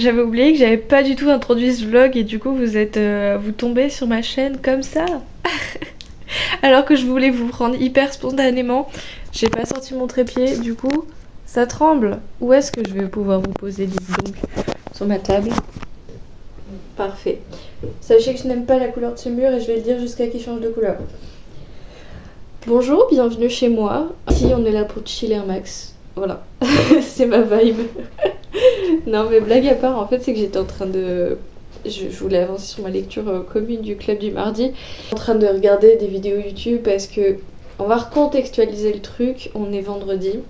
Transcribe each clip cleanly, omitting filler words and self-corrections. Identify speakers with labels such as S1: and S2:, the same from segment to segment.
S1: J'avais oublié que j'avais pas du tout introduit ce vlog et du coup vous tombez sur ma chaîne comme ça. Alors que je voulais vous prendre hyper spontanément. J'ai pas sorti mon trépied, du coup ça tremble. Où est-ce que je vais pouvoir vous poser, dites donc? Sur ma table. Parfait. Sachez que je n'aime pas la couleur de ce mur et je vais le dire jusqu'à qu'il change de couleur. Bonjour, bienvenue chez moi. Ici on est là pour chiller un max. Voilà, c'est ma vibe. Non mais blague à part, en fait c'est que j'étais en train de... Je voulais avancer sur ma lecture commune du club du mardi. En train de regarder des vidéos YouTube parce que on va recontextualiser le truc. On est vendredi.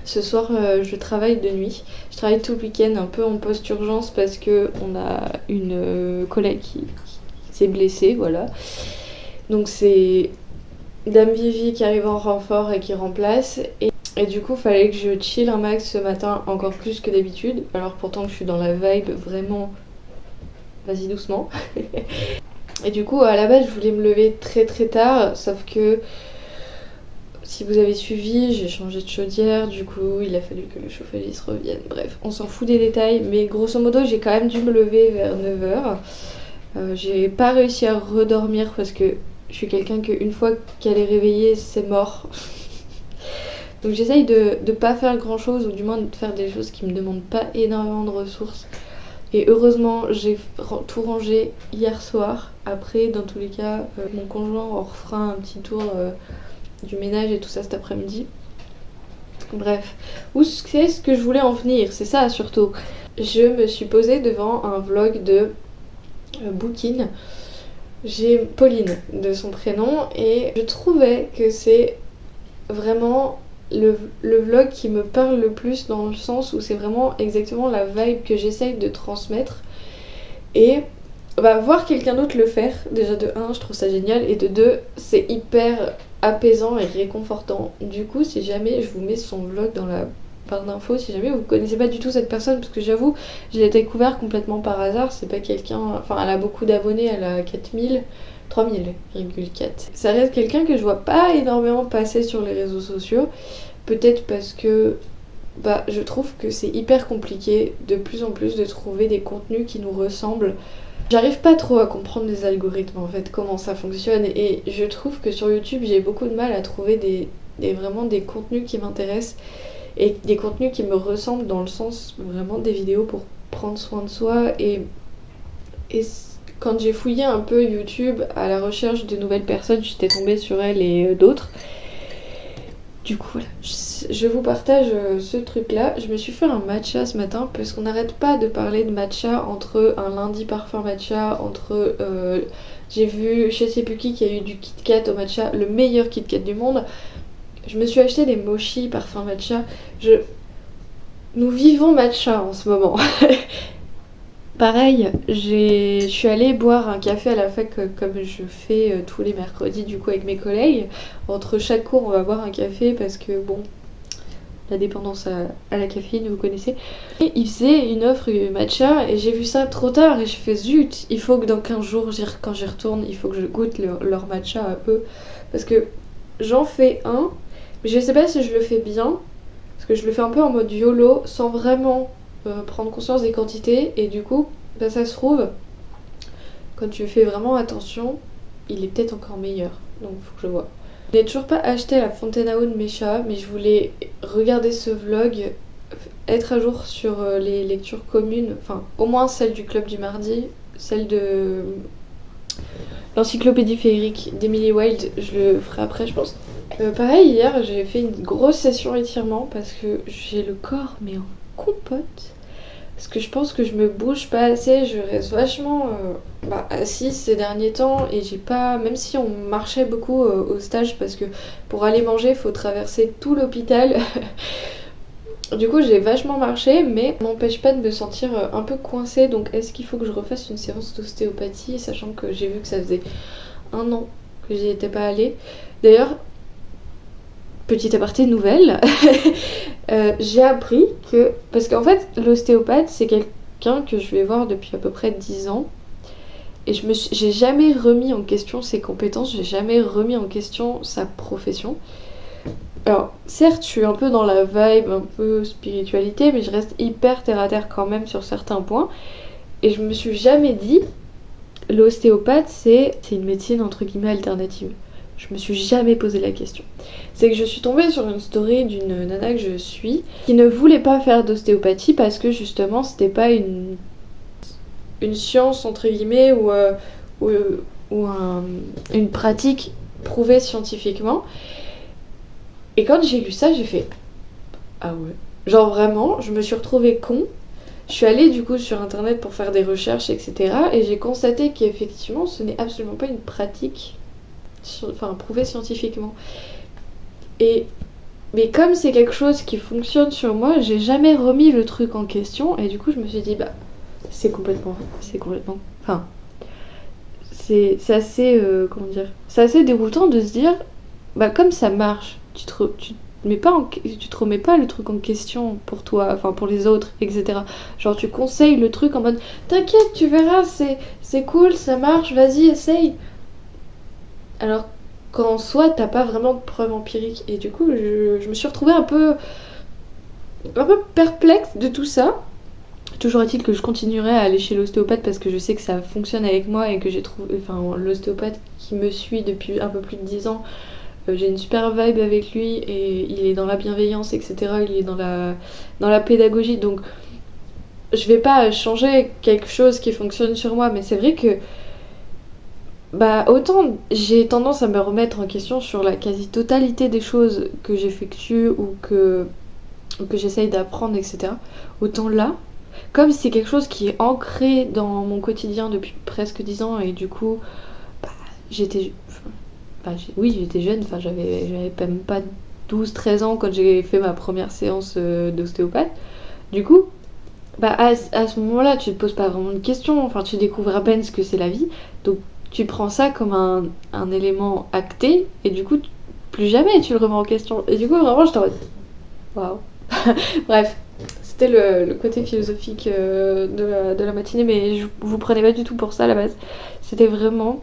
S1: Ce soir je travaille de nuit. Je travaille tout le week-end un peu en post-urgence parce que on a une collègue qui s'est blessée, voilà. Donc c'est Dame Vivi qui arrive en renfort et qui remplace. Et du coup, fallait que je chill un max ce matin, encore plus que d'habitude. Alors pourtant que je suis dans la vibe vraiment... Vas-y doucement. Et du coup, à la base, je voulais me lever très très tard. Sauf que, si vous avez suivi, j'ai changé de chaudière. Du coup, il a fallu que le chauffagiste revienne. Bref, on s'en fout des détails. Mais grosso modo, j'ai quand même dû me lever vers 9h. J'ai pas réussi à redormir parce que je suis quelqu'un qu'une fois qu'elle est réveillée, c'est mort. Donc j'essaye de pas faire grand chose, ou du moins de faire des choses qui me demandent pas énormément de ressources. Et heureusement, j'ai tout rangé hier soir. Après, dans tous les cas, mon conjoint on refera un petit tour du ménage et tout ça cet après-midi. Bref, où c'est ce que je voulais en venir, c'est ça surtout. Je me suis posée devant un vlog de Bookin. J'ai Pauline de son prénom et je trouvais que c'est vraiment le vlog qui me parle le plus, dans le sens où c'est vraiment exactement la vibe que j'essaye de transmettre. Et voir quelqu'un d'autre le faire, déjà de 1 je trouve ça génial, et de 2 c'est hyper apaisant et réconfortant. Du coup si jamais je vous mets son vlog dans la barre d'infos, si jamais vous connaissez pas du tout cette personne, parce que j'avoue je l'ai découvert complètement par hasard, c'est pas quelqu'un... Enfin elle a beaucoup d'abonnés, elle a 3000,4. Ça reste quelqu'un que je vois pas énormément passer sur les réseaux sociaux. Peut-être parce que je trouve que c'est hyper compliqué de plus en plus de trouver des contenus qui nous ressemblent. J'arrive pas trop à comprendre les algorithmes en fait, comment ça fonctionne. Et je trouve que sur YouTube j'ai beaucoup de mal à trouver vraiment des contenus qui m'intéressent. Et des contenus qui me ressemblent, dans le sens vraiment des vidéos pour prendre soin de soi. Et quand j'ai fouillé un peu YouTube à la recherche de nouvelles personnes, j'étais tombée sur elle et d'autres. Du coup, voilà, je vous partage ce truc-là. Je me suis fait un matcha ce matin parce qu'on n'arrête pas de parler de matcha, entre un lundi parfum matcha, entre... j'ai vu je sais plus qui a eu du Kit Kat au matcha, le meilleur Kit Kat du monde. Je me suis acheté des mochi parfum matcha. Nous vivons matcha en ce moment. Pareil, je suis allée boire un café à la fac comme je fais tous les mercredis du coup avec mes collègues. Entre chaque cours on va boire un café parce que bon, la dépendance à la caféine vous connaissez. Et ils faisaient une offre matcha et j'ai vu ça trop tard et je fais zut, il faut que dans 15 jours quand j'y retourne, il faut que je goûte leur matcha à eux. Parce que j'en fais un, mais je sais pas si je le fais bien. Parce que je le fais un peu en mode YOLO sans vraiment... prendre conscience des quantités, et du coup ça se trouve quand tu fais vraiment attention il est peut-être encore meilleur, donc faut que je vois. Je n'ai toujours pas acheté la Fontenau de mes chats, mais je voulais regarder ce vlog, être à jour sur les lectures communes, enfin au moins celle du club du mardi, celle de l'encyclopédie féerique d'Emily Wilde, je le ferai après je pense. Pareil, hier j'ai fait une grosse session étirement parce que j'ai le corps mais en compote, parce que je pense que je me bouge pas assez, je reste vachement assise ces derniers temps, et j'ai pas, même si on marchait beaucoup au stage, parce que pour aller manger faut traverser tout l'hôpital. Du coup j'ai vachement marché, mais ça m'empêche pas de me sentir un peu coincée. Donc est-ce qu'il faut que je refasse une séance d'ostéopathie, sachant que j'ai vu que ça faisait 1 an que j'y étais pas allée. D'ailleurs, petit aparté nouvelle, j'ai appris que... Parce qu'en fait, l'ostéopathe, c'est quelqu'un que je vais voir depuis à peu près 10 ans. Et j'ai jamais remis en question ses compétences, j'ai jamais remis en question sa profession. Alors, certes, je suis un peu dans la vibe, un peu spiritualité, mais je reste hyper terre à terre quand même sur certains points. Et je me suis jamais dit, l'ostéopathe, c'est une médecine entre guillemets alternative. Je me suis jamais posé la question. C'est que je suis tombée sur une story d'une nana que je suis qui ne voulait pas faire d'ostéopathie parce que justement c'était pas une science entre guillemets ou, une pratique prouvée scientifiquement. Et quand j'ai lu ça, j'ai fait ah ouais. Genre vraiment, je me suis retrouvée con. Je suis allée du coup sur internet pour faire des recherches, etc. Et j'ai constaté qu'effectivement, ce n'est absolument pas une pratique prouvée scientifiquement. Et mais comme c'est quelque chose qui fonctionne sur moi, j'ai jamais remis le truc en question. Et du coup, je me suis dit, bah, enfin, c'est assez, comment dire, c'est assez déroutant de se dire, bah, comme ça marche, tu te remets pas le truc en question pour toi, enfin pour les autres, etc. Genre tu conseilles le truc en mode t'inquiète, tu verras, c'est cool, ça marche, vas-y, essaye. Alors qu'en soi, t'as pas vraiment de preuves empiriques. Et du coup, je me suis retrouvée un peu perplexe de tout ça. Toujours est-il que je continuerai à aller chez l'ostéopathe parce que je sais que ça fonctionne avec moi et que j'ai trouvé, enfin l'ostéopathe qui me suit depuis un peu plus de 10 ans, j'ai une super vibe avec lui et il est dans la bienveillance, etc. Il est dans la pédagogie, donc je vais pas changer quelque chose qui fonctionne sur moi, mais c'est vrai que bah autant j'ai tendance à me remettre en question sur la quasi-totalité des choses que j'effectue ou que j'essaye d'apprendre, etc. Autant là, comme c'est quelque chose qui est ancré dans mon quotidien depuis presque 10 ans et du coup, bah, j'étais oui, j'étais jeune, enfin j'avais même pas 12-13 ans quand j'ai fait ma première séance d'ostéopathe. Du coup, bah à ce moment-là, tu te poses pas vraiment de questions, enfin tu découvres à peine ce que c'est la vie, donc tu prends ça comme un élément acté et du coup, plus jamais tu le remets en question. Et du coup, vraiment, je t'en mode waouh. Bref, c'était le côté philosophique de la matinée, mais je vous prenais pas du tout pour ça à la base. C'était vraiment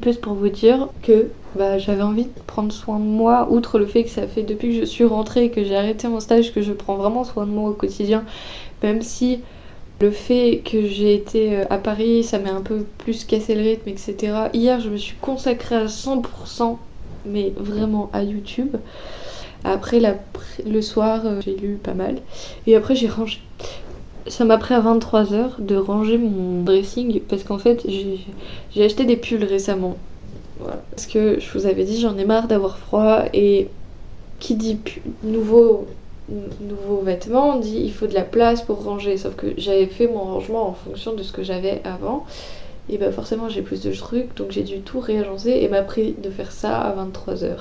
S1: plus pour vous dire que bah, j'avais envie de prendre soin de moi, outre le fait que ça fait depuis que je suis rentrée et que j'ai arrêté mon stage que je prends vraiment soin de moi au quotidien, même si le fait que j'ai été à Paris, ça m'a un peu plus cassé le rythme, etc. Hier, je me suis consacrée à 100%, mais vraiment à YouTube. Après, le soir, j'ai lu pas mal. Et après, j'ai rangé. Ça m'a pris à 23h de ranger mon dressing parce qu'en fait, j'ai acheté des pulls récemment. Voilà. Parce que je vous avais dit, j'en ai marre d'avoir froid et qui dit nouveau vêtement dit il faut de la place pour ranger. Sauf que j'avais fait mon rangement en fonction de ce que j'avais avant. Et bah forcément, j'ai plus de trucs donc j'ai dû tout réagencer et m'a pris de faire ça à 23h.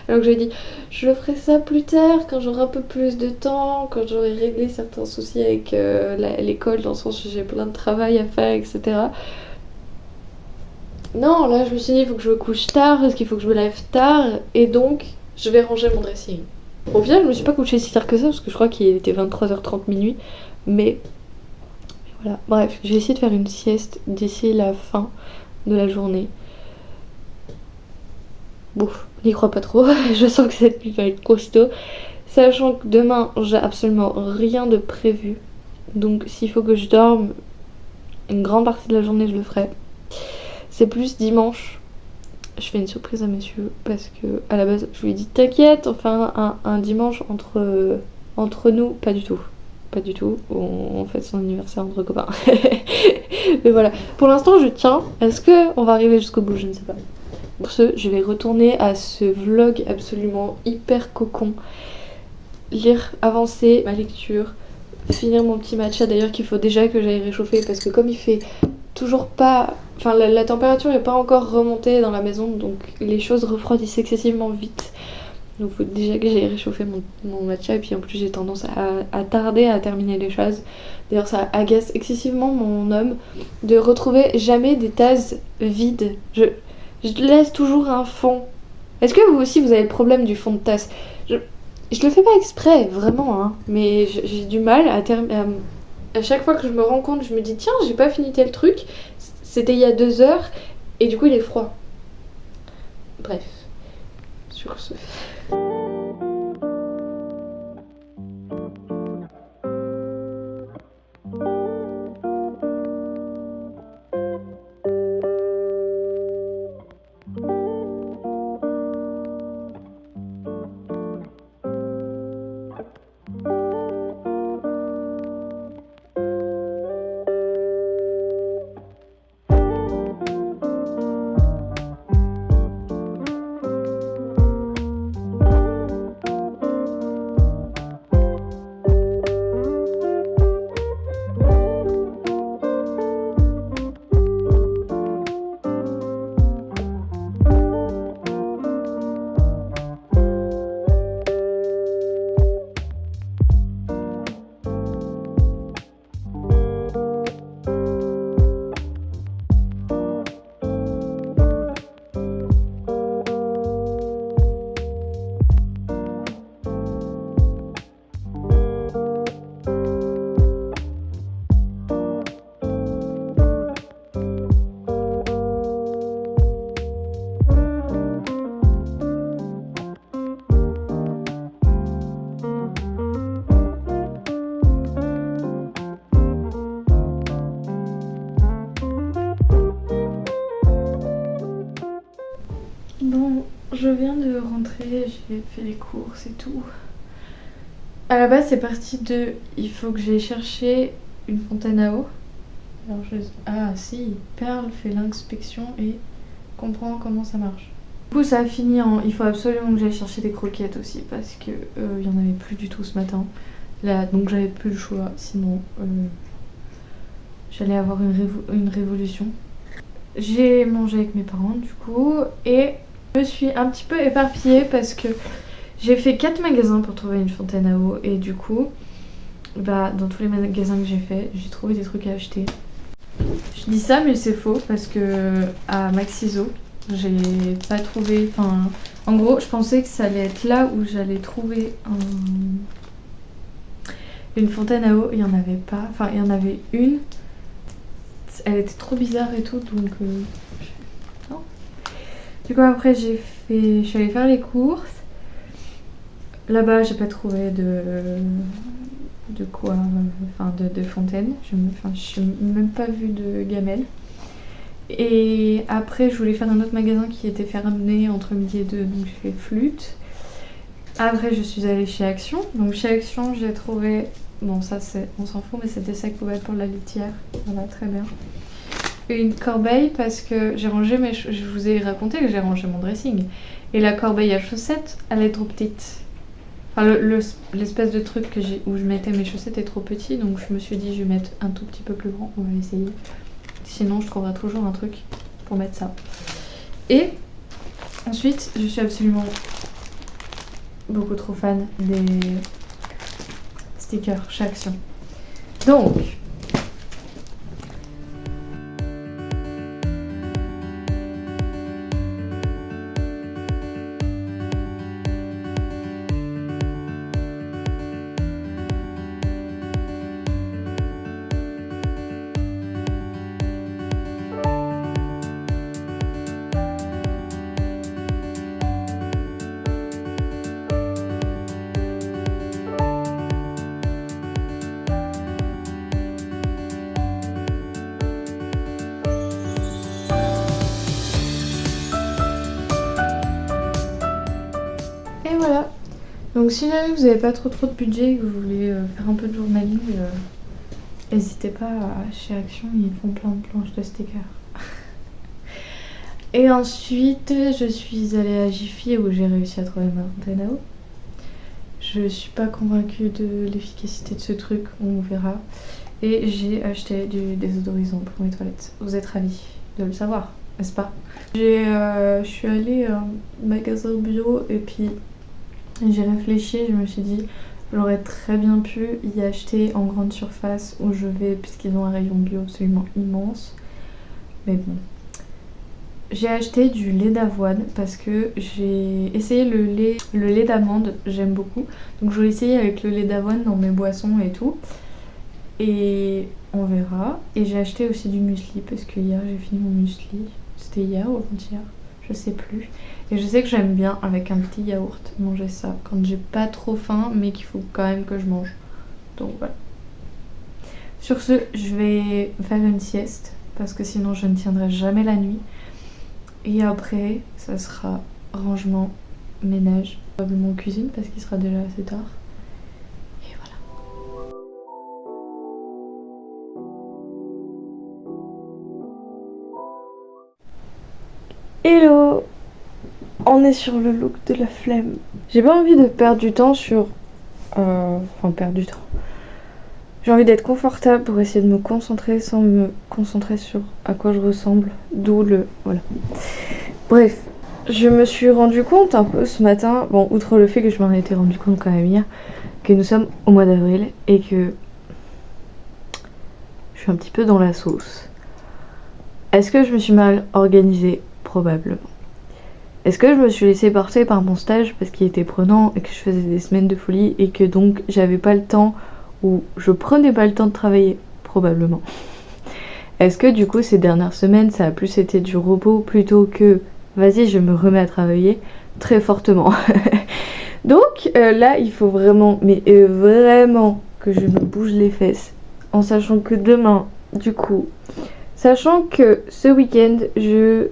S1: Alors que j'ai dit, je ferai ça plus tard, quand j'aurai un peu plus de temps, quand j'aurai réglé certains soucis avec l'école, dans le sens où j'ai plein de travail à faire, etc. Non, là je me suis dit, il faut que je me couche tard, parce qu'il faut que je me lève tard, et donc je vais ranger mon dressing. Au final, je me suis pas couchée si tard que ça, parce que je crois qu'il était 23h30 minuit, mais voilà. Bref, je vais essayer de faire une sieste d'ici la fin de la journée. Bon, n'y crois pas trop, je sens que cette nuit va être costaud. Sachant que demain, j'ai absolument rien de prévu. Donc s'il faut que je dorme une grande partie de la journée, je le ferai. C'est plus dimanche. Je fais une surprise à monsieur parce que à la base, je lui ai dit t'inquiète, enfin un dimanche entre nous, pas du tout. Pas du tout, on fête son anniversaire entre copains. Mais voilà, pour l'instant je tiens. Est-ce qu'on va arriver jusqu'au bout? Je ne sais pas. Pour ce, je vais retourner à ce vlog absolument hyper cocon. Lire, avancer ma lecture, finir mon petit matcha d'ailleurs qu'il faut déjà que j'aille réchauffer parce que comme il fait toujours pas... Enfin la température n'est pas encore remontée dans la maison donc les choses refroidissent excessivement vite. Donc il faut déjà que j'aille réchauffer mon matcha et puis en plus j'ai tendance à tarder à terminer les choses. D'ailleurs ça agace excessivement mon homme de retrouver jamais des tasses vides. Je laisse toujours un fond. Est-ce que vous aussi vous avez le problème du fond de tasse? Je le fais pas exprès, vraiment, hein, mais j'ai du mal à chaque fois que je me rends compte, je me dis tiens, j'ai pas fini tel truc, c'était il y a 2 heures, et du coup il est froid. Bref, sur ce. Bon, je viens de rentrer, j'ai fait les courses et tout. À la base, c'est parti de il faut que j'aille chercher une fontaine à eau. Alors ah si, Perle fait l'inspection et comprend comment ça marche. Du coup, ça a fini en il faut absolument que j'aille chercher des croquettes aussi parce que il y en avait plus du tout ce matin. Là, donc j'avais plus le choix, sinon j'allais avoir une révolution. J'ai mangé avec mes parents du coup et je suis un petit peu éparpillée parce que j'ai fait 4 magasins pour trouver une fontaine à eau et du coup, bah, dans tous les magasins que j'ai fait, j'ai trouvé des trucs à acheter. Je dis ça mais c'est faux parce que à Maxiso, j'ai pas trouvé, enfin en gros je pensais que ça allait être là où j'allais trouver une fontaine à eau, il y en avait pas, enfin il y en avait une, elle était trop bizarre et tout donc non. Du coup après je suis allée faire les courses. Là-bas j'ai pas trouvé de quoi, enfin de fontaine, je n'ai même pas vu de gamelle. Et après je voulais faire un autre magasin qui était fermé entre midi et 2, donc j'ai fait Flûte. Après je suis allée chez Action, donc chez Action j'ai trouvé, bon ça c'est, on s'en fout mais c'était sac poubelle pour la litière, voilà très bien. Une corbeille parce que j'ai rangé je vous ai raconté que j'ai rangé mon dressing. Et la corbeille à chaussettes elle est trop petite. Enfin, l'espèce de truc où je mettais mes chaussettes est trop petit, donc je me suis dit je vais mettre un tout petit peu plus grand, on va essayer. Sinon je trouverai toujours un truc pour mettre ça. Et ensuite je suis absolument beaucoup trop fan des stickers chez Action. Donc voilà. Donc si jamais vous n'avez pas trop de budget et que vous voulez faire un peu de journaling, n'hésitez pas chez Action, ils font plein de planches de stickers. Et ensuite je suis allée à Jiffy où j'ai réussi à trouver ma fontaine à eau. Je suis pas convaincue de l'efficacité de ce truc, on verra. Et j'ai acheté du désodorisant pour mes toilettes. Vous êtes ravis de le savoir, n'est-ce pas? Je suis allée à un magasin bio et puis j'ai réfléchi, je me suis dit j'aurais très bien pu y acheter en grande surface où je vais puisqu'ils ont un rayon bio absolument immense. Mais bon. J'ai acheté du lait d'avoine parce que j'ai essayé le lait d'amande, j'aime beaucoup. Donc je voulais essayer avec le lait d'avoine dans mes boissons et tout. Et on verra. Et j'ai acheté aussi du muesli parce que hier j'ai fini mon muesli. C'était hier ou avant-hier?
S2: je sais plus. Et je sais que j'aime bien avec un petit yaourt manger ça quand j'ai pas trop faim mais qu'il faut quand même que je mange. Donc voilà. Sur ce, je vais faire une sieste parce que sinon je ne tiendrai jamais la nuit. Et après, ça sera rangement, ménage, probablement cuisine parce qu'il sera déjà assez tard. Et voilà. Hello! On est sur le look de la flemme. J'ai pas envie de perdre du temps sur... Enfin, perdre du temps. J'ai envie d'être confortable pour essayer de me concentrer sans me concentrer sur à quoi je ressemble. D'où le... Voilà. Bref, je me suis rendu compte un peu ce matin, bon, outre le fait que je m'en étais rendu compte quand même hier, que nous sommes au mois d'avril et que je suis un petit peu dans la sauce. Est-ce que je me suis mal organisée? Probablement. Est-ce que je me suis laissée porter par mon stage parce qu'il était prenant et que je faisais des semaines de folie et que donc j'avais pas le temps ou je prenais pas le temps de travailler? Probablement. Est-ce que du coup ces dernières semaines ça a plus été du repos plutôt que vas-y je me remets à travailler? Très fortement. Donc là il faut vraiment, mais vraiment que je me bouge les fesses en sachant que demain du coup... Sachant que ce week-end, j'ai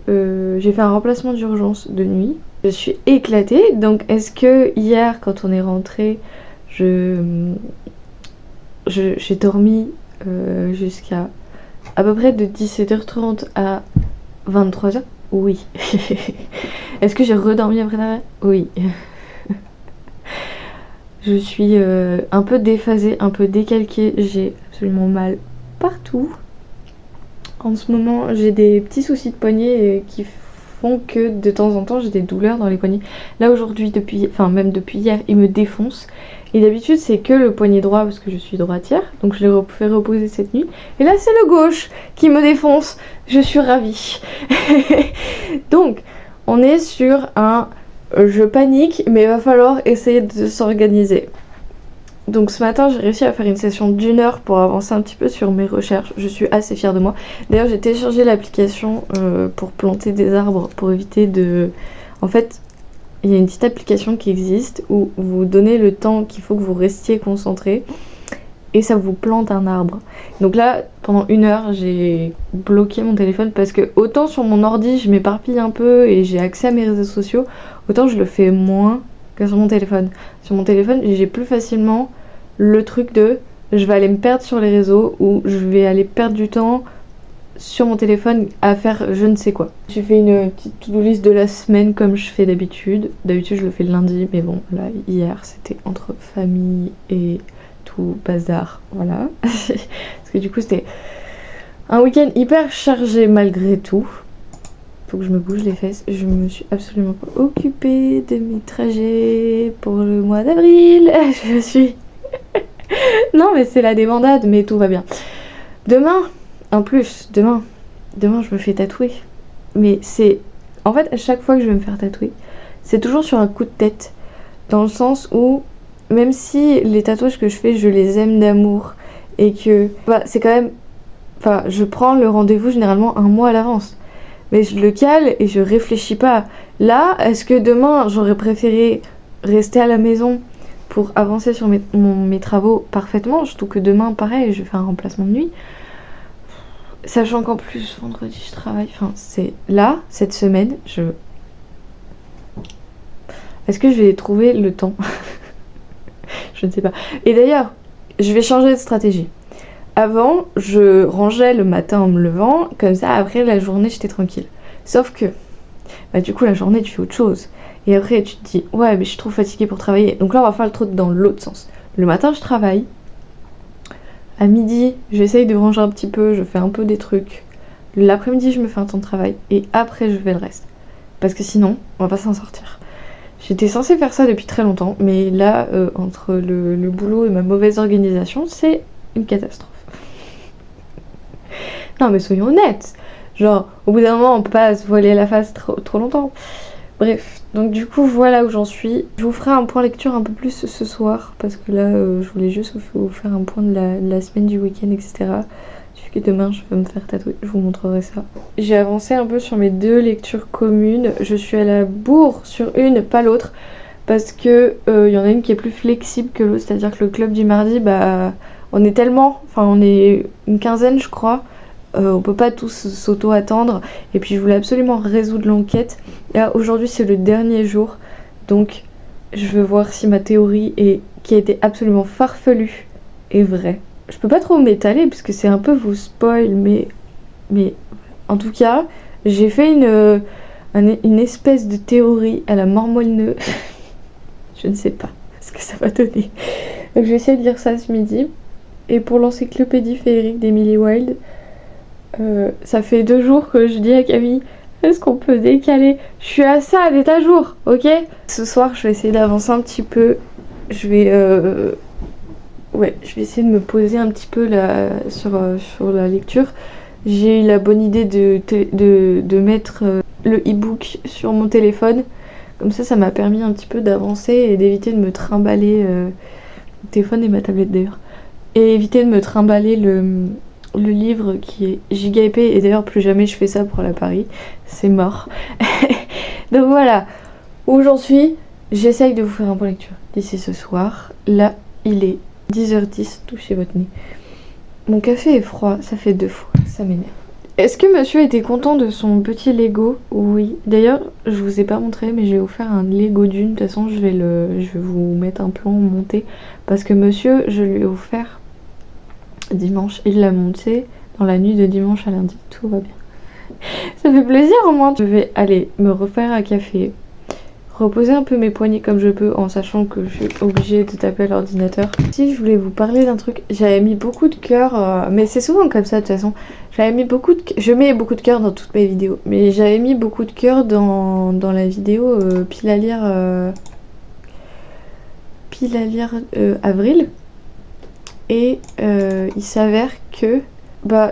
S2: fait un remplacement d'urgence de nuit. Je suis éclatée. Donc est-ce que hier, quand on est rentré, j'ai dormi jusqu'à à peu près de 17h30 à 23h? Oui. Est-ce que j'ai redormi après derrière? Oui. Je suis un peu déphasée, un peu décalquée. J'ai absolument mal partout. En ce moment, j'ai des petits soucis de poignet qui font que de temps en temps j'ai des douleurs dans les poignets. Là aujourd'hui, même depuis hier, il me défonce. Et d'habitude, c'est que le poignet droit parce que je suis droitière, donc je l'ai fait reposer cette nuit. Et là, c'est le gauche qui me défonce. Je suis ravie. Donc, on est sur un je panique, mais il va falloir essayer de s'organiser. Donc ce matin j'ai réussi à faire une session d'1 heure pour avancer un petit peu sur mes recherches. Je suis assez fière de moi. D'ailleurs j'ai téléchargé l'application pour planter des arbres pour éviter de... En fait il y a une petite application qui existe où vous donnez le temps qu'il faut que vous restiez concentré et ça vous plante un arbre. Donc là pendant 1 heure j'ai bloqué mon téléphone parce que autant sur mon ordi je m'éparpille un peu et j'ai accès à mes réseaux sociaux, autant je le fais moins que sur mon téléphone. Sur mon téléphone, j'ai plus facilement le truc de je vais aller me perdre sur les réseaux ou je vais aller perdre du temps sur mon téléphone à faire je ne sais quoi. J'ai fait une petite to-do list de la semaine comme je fais d'habitude. D'habitude, je le fais le lundi, mais bon, là, hier, c'était entre famille et tout bazar. Voilà. Parce que du coup, c'était un week-end hyper chargé malgré tout. Faut que je me bouge les fesses. Je me suis absolument pas occupée de mes trajets pour le mois d'avril. Je suis... Non mais c'est la débandade, mais tout va bien. Demain, en plus, demain je me fais tatouer. Mais c'est... En fait, à chaque fois que je vais me faire tatouer, c'est toujours sur un coup de tête. Dans le sens où, même si les tatouages que je fais, je les aime d'amour. Et que... Bah, c'est quand même... Enfin, je prends le rendez-vous généralement 1 mois à l'avance. Mais je le cale et je réfléchis pas. Là, est-ce que demain, j'aurais préféré rester à la maison pour avancer sur mes travaux parfaitement? Surtout que demain, pareil, je fais un remplacement de nuit. Sachant qu'en plus, vendredi, je travaille. Enfin, c'est là, cette semaine, Est-ce que je vais trouver le temps? Je ne sais pas. Et d'ailleurs, je vais changer de stratégie. Avant, je rangeais le matin en me levant, comme ça après la journée j'étais tranquille. Sauf que, bah du coup la journée tu fais autre chose. Et après tu te dis, ouais mais je suis trop fatiguée pour travailler. Donc là on va faire le truc dans l'autre sens. Le matin je travaille. À midi j'essaye de ranger un petit peu, je fais un peu des trucs. L'après-midi je me fais un temps de travail. Et après je fais le reste. Parce que sinon on va pas s'en sortir. J'étais censée faire ça depuis très longtemps. Mais là, entre le boulot et ma mauvaise organisation, c'est une catastrophe. Non mais soyons honnêtes, genre au bout d'un moment on peut pas se voiler la face trop longtemps. Bref, donc du coup voilà où j'en suis. Je vous ferai un point lecture un peu plus ce soir parce que là je voulais juste vous faire un point de la semaine, du week-end, etc. J'ai vu Puis demain je vais me faire tatouer, je vous montrerai ça. J'ai avancé un peu sur mes 2 lectures communes. Je suis à la bourre sur une, pas l'autre. Parce que y en a une qui est plus flexible que l'autre. C'est-à-dire que le club du mardi, bah on est tellement... Enfin on est une quinzaine je crois. On peut pas tous s'auto-attendre. Et puis je voulais absolument résoudre l'enquête. Là aujourd'hui c'est le dernier jour. Donc je veux voir si ma théorie qui a été absolument farfelue est vraie. Je peux pas trop m'étaler parce que c'est un peu vous spoil, mais en tout cas, j'ai fait une espèce de théorie à la mormolle. Je ne sais pas ce que ça va donner. Donc je vais essayer de lire ça ce midi. Et pour l'encyclopédie féerique d'Emily Wilde, ça fait 2 jours que je dis à Camille, est-ce qu'on peut décaler? Je suis à ça, elle est à jour, ok? Ce soir, je vais essayer d'avancer un petit peu. Je vais essayer de me poser un petit peu là, sur la lecture. J'ai eu la bonne idée de mettre le e-book sur mon téléphone. Comme ça m'a permis un petit peu d'avancer et d'éviter de me trimballer le téléphone et ma tablette d'ailleurs. Et éviter de me trimballer le livre qui est giga épais. Et d'ailleurs, plus jamais je fais ça pour la Paris. C'est mort. Donc voilà, où j'en suis. J'essaye de vous faire un point lecture d'ici ce soir. Là, il est 10h10, touchez votre nez. Mon café est froid, ça fait 2 fois, ça m'énerve. Est-ce que monsieur était content de son petit Lego? Oui. D'ailleurs, je vous ai pas montré, mais j'ai offert un Lego Dune. De toute façon, je vais vous mettre un plan monté. Parce que monsieur, je lui ai offert dimanche. Il l'a monté dans la nuit de dimanche à lundi. Tout va bien. Ça fait plaisir au moins. Je vais aller me refaire un café. Reposer un peu mes poignets comme je peux en sachant que je suis obligée de taper à l'ordinateur. Si je voulais vous parler d'un truc, j'avais mis beaucoup de cœur, mais c'est souvent comme ça de toute façon. Je mets beaucoup de cœur dans toutes mes vidéos, mais j'avais mis beaucoup de cœur dans la vidéo pile à lire avril. Et il s'avère que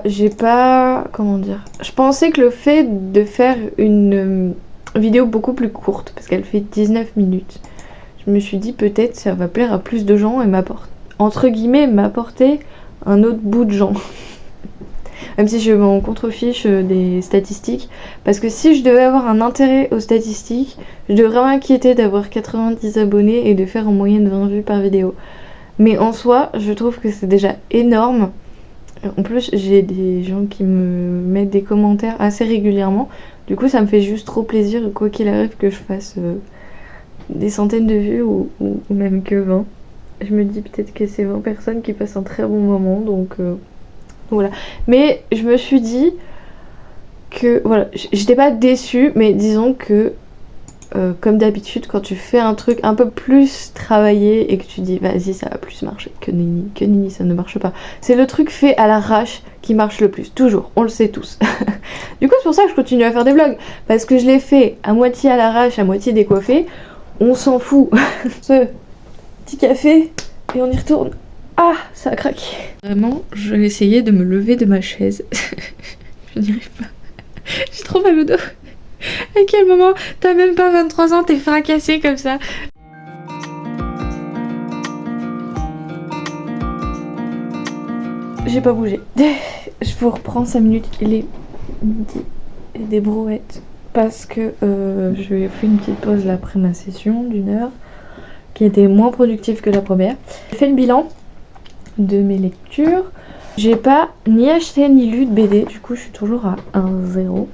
S2: j'ai pas... Comment dire? Je pensais que le fait de faire une vidéo beaucoup plus courte, parce qu'elle fait 19 minutes, je me suis dit peut-être ça va plaire à plus de gens et m'apporter un autre bout de gens. Même si je m'en contrefiche des statistiques, parce que si je devais avoir un intérêt aux statistiques, je devrais m'inquiéter d'avoir 90 abonnés et de faire en moyenne 20 vues par vidéo. Mais en soi, je trouve que c'est déjà énorme. En plus, j'ai des gens qui me mettent des commentaires assez régulièrement. Du coup, ça me fait juste trop plaisir, quoi qu'il arrive, que je fasse des centaines de vues ou même que 20. Je me dis peut-être que c'est 20 personnes qui passent un très bon moment, donc voilà. Mais je me suis dit que, voilà, j'étais pas déçue, mais disons que, comme d'habitude, quand tu fais un truc un peu plus travaillé et que tu dis vas-y ça va plus marcher que Nini ça ne marche pas, c'est le truc fait à l'arrache qui marche le plus, toujours, on le sait tous. Du coup c'est pour ça que je continue à faire des vlogs, parce que je l'ai fait à moitié à l'arrache, à moitié décoiffé, on s'en fout. Ce petit café et on y retourne. Ah, ça a craqué. Vraiment, je vais essayer de me lever de ma chaise. Je n'y arrive pas. J'ai trop mal au dos. À quel moment t'as même pas 23 ans, t'es fracassé comme ça? J'ai pas bougé. Je vous reprends 5 minutes, il est midi et des brouettes. Parce que je vais faire une petite pause là après ma session d'1 heure, qui était moins productive que la première. J'ai fait le bilan de mes lectures. J'ai pas ni acheté ni lu de BD, du coup je suis toujours à 1-0.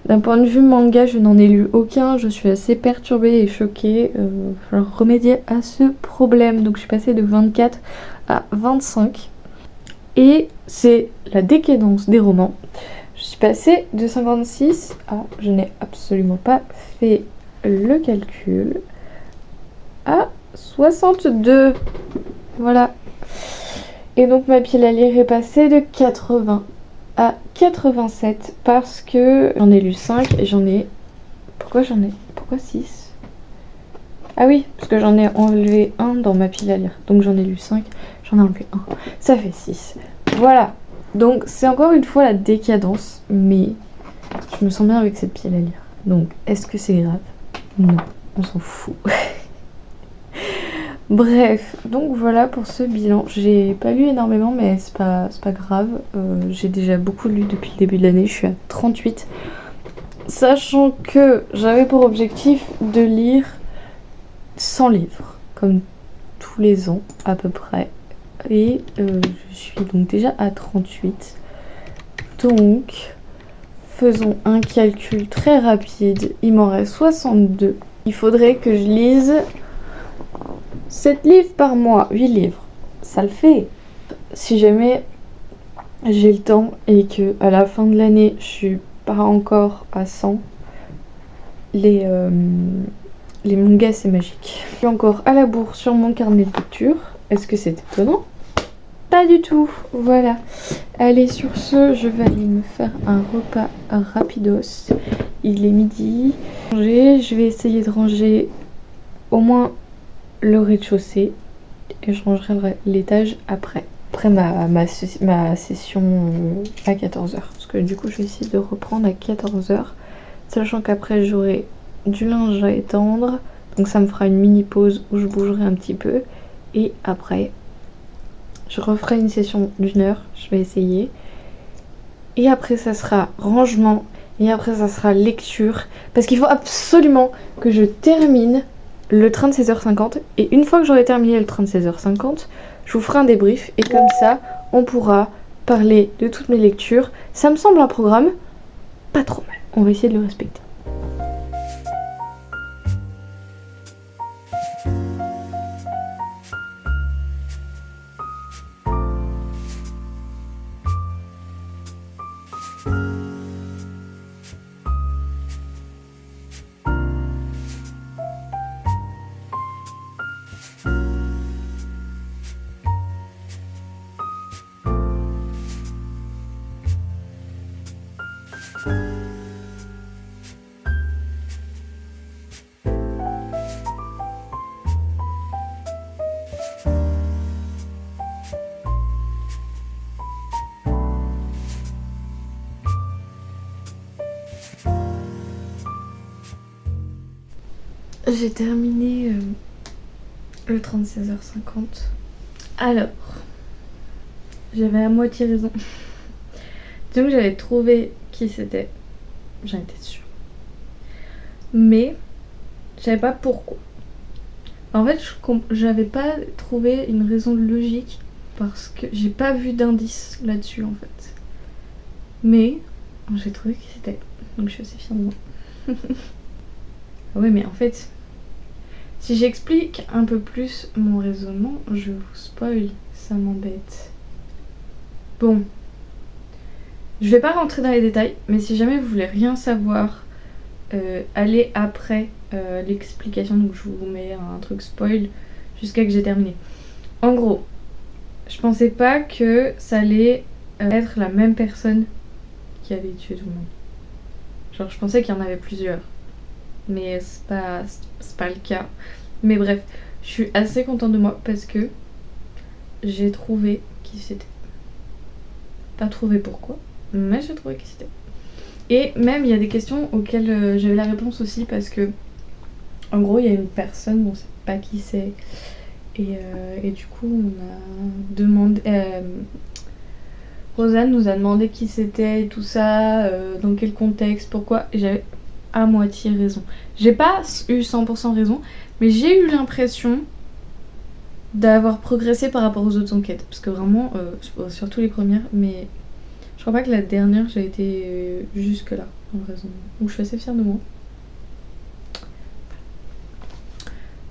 S2: D'un point de vue manga, je n'en ai lu aucun, je suis assez perturbée et choquée. Il va falloir remédier à ce problème. Donc je suis passée de 24 à 25. Et c'est la décadence des romans. Je suis passée de 56 à, je n'ai absolument pas fait le calcul, à 62. Voilà. Et donc ma pile à lire est passée de 80 à 87 parce que j'en ai lu 5 et j'en ai... Pourquoi 6? Ah oui, parce que j'en ai enlevé 1 dans ma pile à lire. Donc j'en ai lu 5, j'en ai enlevé 1. Ça fait 6. Voilà. Donc c'est encore une fois la décadence, mais je me sens bien avec cette pile à lire. Donc est-ce que c'est grave? Non, on s'en fout. Bref, donc voilà pour ce bilan. J'ai pas lu énormément, mais c'est pas grave. J'ai déjà beaucoup lu depuis le début de l'année, je suis à 38. Sachant que j'avais pour objectif de lire 100 livres, comme tous les ans à peu près. Et je suis donc déjà à 38. Donc, faisons un calcul très rapide. Il m'en reste 62. Il faudrait que je lise 7 livres par mois, 8 livres. Ça le fait. Si jamais j'ai le temps et que à la fin de l'année, je suis pas encore à 100, les mangas, c'est magique. Je suis encore à la bourre sur mon carnet de lecture. Est-ce que c'est étonnant? Pas du tout. Voilà. Allez, sur ce, je vais aller me faire un repas rapidos. Il est midi. Je vais essayer de ranger au moins le rez-de-chaussée et je rangerai l'étage après. Après ma session à 14h. Parce que du coup, je vais essayer de reprendre à 14h. Sachant qu'après, j'aurai du linge à étendre. Donc ça me fera une mini pause où je bougerai un petit peu. Et après, je referai une session d'1 heure. Je vais essayer. Et après, ça sera rangement. Et après, ça sera lecture. Parce qu'il faut absolument que je termine le train de 16h50. Et une fois que j'aurai terminé le train de 16h50, je vous ferai un débrief. Et comme ça, on pourra parler de toutes mes lectures. Ça me semble un programme pas trop mal. On va essayer de le respecter. J'ai terminé le 36h50. Alors, j'avais à moitié raison. Donc j'avais trouvé qui c'était. J'en étais sûre. Mais je savais pas pourquoi. En fait, j'avais pas trouvé une raison logique parce que j'ai pas vu d'indice là-dessus en fait. Mais j'ai trouvé qui c'était. Donc je suis assez fière de moi. Oui, mais en fait, si j'explique un peu plus mon raisonnement, je vous spoil, ça m'embête. Bon, je vais pas rentrer dans les détails, mais si jamais vous voulez rien savoir, allez après l'explication, donc je vous mets un truc spoil jusqu'à que j'ai terminé. En gros, je pensais pas que ça allait être la même personne qui allait tuer tout le monde. Genre, je pensais qu'il y en avait plusieurs. Mais c'est pas le cas. Mais bref, je suis assez contente de moi parce que j'ai trouvé qui c'était. Pas trouvé pourquoi, mais j'ai trouvé qui c'était. Et même il y a des questions auxquelles j'avais la réponse aussi parce que en gros il y a une personne, on sait pas qui c'est. Et du coup on a demandé... Rosanne nous a demandé qui c'était et tout ça, dans quel contexte, pourquoi. Et j'avais à moitié raison. J'ai pas eu 100% raison, mais j'ai eu l'impression d'avoir progressé par rapport aux autres enquêtes. Parce que vraiment, surtout les premières, mais je crois pas que la dernière j'ai été jusque là, en raison. Donc je suis assez fière de moi.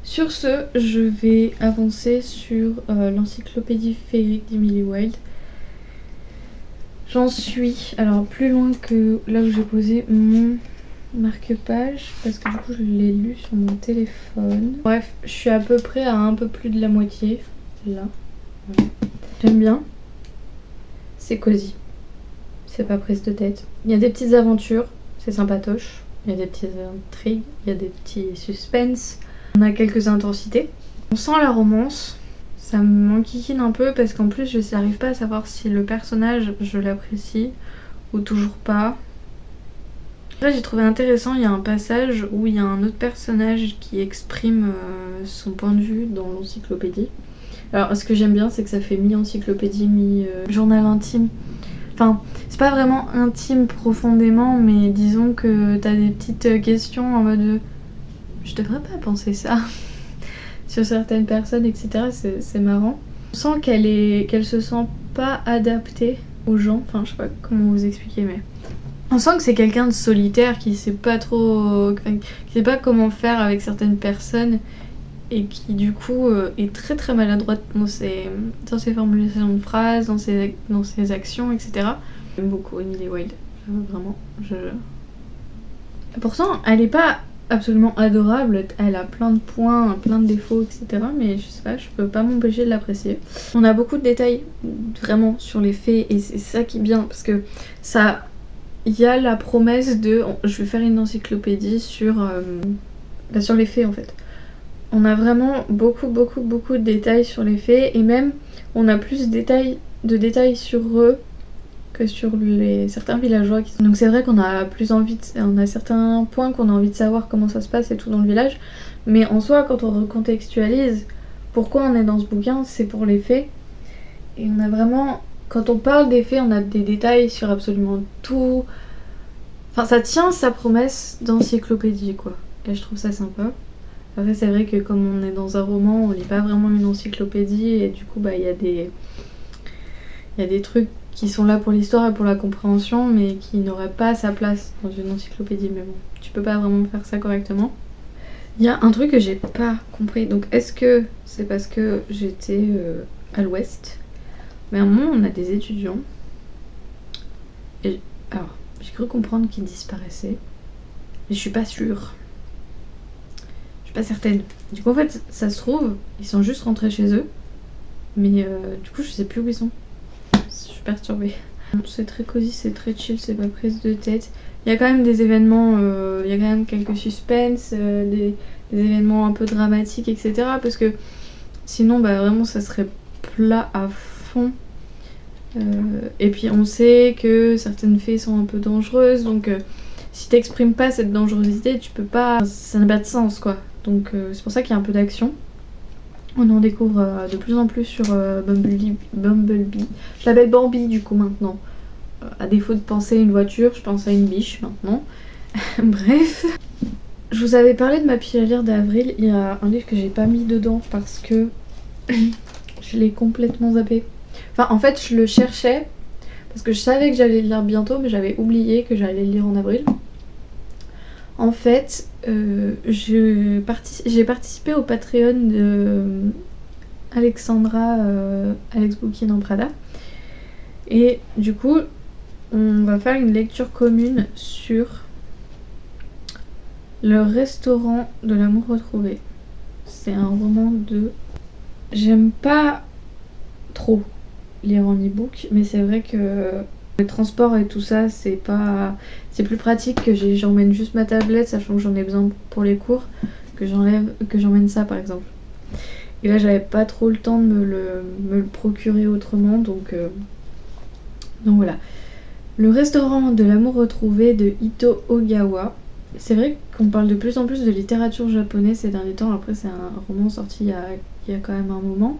S2: Sur ce, je vais avancer sur l'encyclopédie féerique d'Emily Wilde. J'en suis alors plus loin que là où j'ai posé mon marque-page parce que du coup je l'ai lu sur mon téléphone. Bref, je suis à peu près à un peu plus de la moitié là. Voilà. J'aime bien. C'est cosy. C'est pas prise de tête. Il y a des petites aventures, c'est sympatoche. Il y a des petites intrigues, il y a des petits suspens. On a quelques intensités. On sent la romance. Ça m'enquiquine un peu parce qu'en plus je n'arrive pas à savoir si le personnage je l'apprécie ou toujours pas. Après j'ai trouvé intéressant, il y a un passage où il y a un autre personnage qui exprime son point de vue dans l'encyclopédie. Alors ce que j'aime bien c'est que ça fait mi-encyclopédie, mi-journal intime. Enfin, c'est pas vraiment intime profondément, mais disons que t'as des petites questions en mode je devrais pas penser ça sur certaines personnes, etc. C'est marrant. On sent qu'elle se sent pas adaptée aux gens, enfin je sais pas comment vous expliquer, mais on sent que c'est quelqu'un de solitaire qui sait pas trop, qui sait pas comment faire avec certaines personnes et qui du coup est très très maladroite dans ses formulations de phrases, dans ses actions, etc. J'aime beaucoup Emily Wilde, vraiment. Pourtant, elle est pas absolument adorable, elle a plein de points, plein de défauts, etc. Mais je sais pas, je peux pas m'empêcher de l'apprécier. On a beaucoup de détails vraiment sur les faits et c'est ça qui est bien parce que ça, il y a la promesse de, je vais faire une encyclopédie sur les faits en fait. On a vraiment beaucoup de détails sur les faits et même on a plus de détails sur eux que sur certains villageois. Donc c'est vrai qu'on a on a certains points qu'on a envie de savoir comment ça se passe et tout dans le village, mais en soi quand on recontextualise pourquoi on est dans ce bouquin, c'est pour les faits. Et on a vraiment, quand on parle des faits, on a des détails sur absolument tout. Enfin ça tient sa promesse d'encyclopédie quoi, et je trouve ça sympa. Après c'est vrai que comme on est dans un roman, on lit pas vraiment une encyclopédie et du coup il y a des trucs qui sont là pour l'histoire et pour la compréhension mais qui n'auraient pas sa place dans une encyclopédie, mais bon, tu peux pas vraiment faire ça correctement. Il y a un truc que j'ai pas compris, donc est-ce que c'est parce que j'étais à l'ouest, mais à un moment on a des étudiants et alors j'ai cru comprendre qu'ils disparaissaient mais je suis pas sûre. Je suis pas certaine. Du coup en fait ça se trouve ils sont juste rentrés chez eux mais du coup je sais plus où ils sont. Je suis perturbée. C'est très cosy, c'est très chill, c'est pas prise de tête. Il y a quand même des événements, il y a quand même quelques suspens, des événements un peu dramatiques, etc. Parce que sinon, vraiment, ça serait plat à fond. Et puis, on sait que certaines fées sont un peu dangereuses, donc si t'exprimes pas cette dangerosité, tu peux pas. Ça n'a pas de sens, quoi. Donc, c'est pour ça qu'il y a un peu d'action. On en découvre de plus en plus sur Bumblebee. Je l'appelle Bambi du coup maintenant. À défaut de penser à une voiture, je pense à une biche maintenant. Bref. Je vous avais parlé de ma pile à lire d'avril. Il y a un livre que j'ai pas mis dedans parce que je l'ai complètement zappé. Enfin en fait je le cherchais parce que je savais que j'allais le lire bientôt mais j'avais oublié que j'allais le lire en avril. En fait, j'ai participé au Patreon de Alexandra, Alex Bookin en Prada. Et du coup, on va faire une lecture commune sur Le restaurant de l'amour retrouvé. C'est un roman de... J'aime pas trop lire en e-book, mais c'est vrai que... Le transport et tout ça, c'est plus pratique que j'emmène juste ma tablette, sachant que j'en ai besoin pour les cours, que j'emmène ça par exemple. Et là, j'avais pas trop le temps de me le procurer autrement, donc voilà. Le restaurant de l'amour retrouvé de Ito Ogawa. C'est vrai qu'on parle de plus en plus de littérature japonaise ces derniers temps. Après, c'est un roman sorti il y a quand même un moment.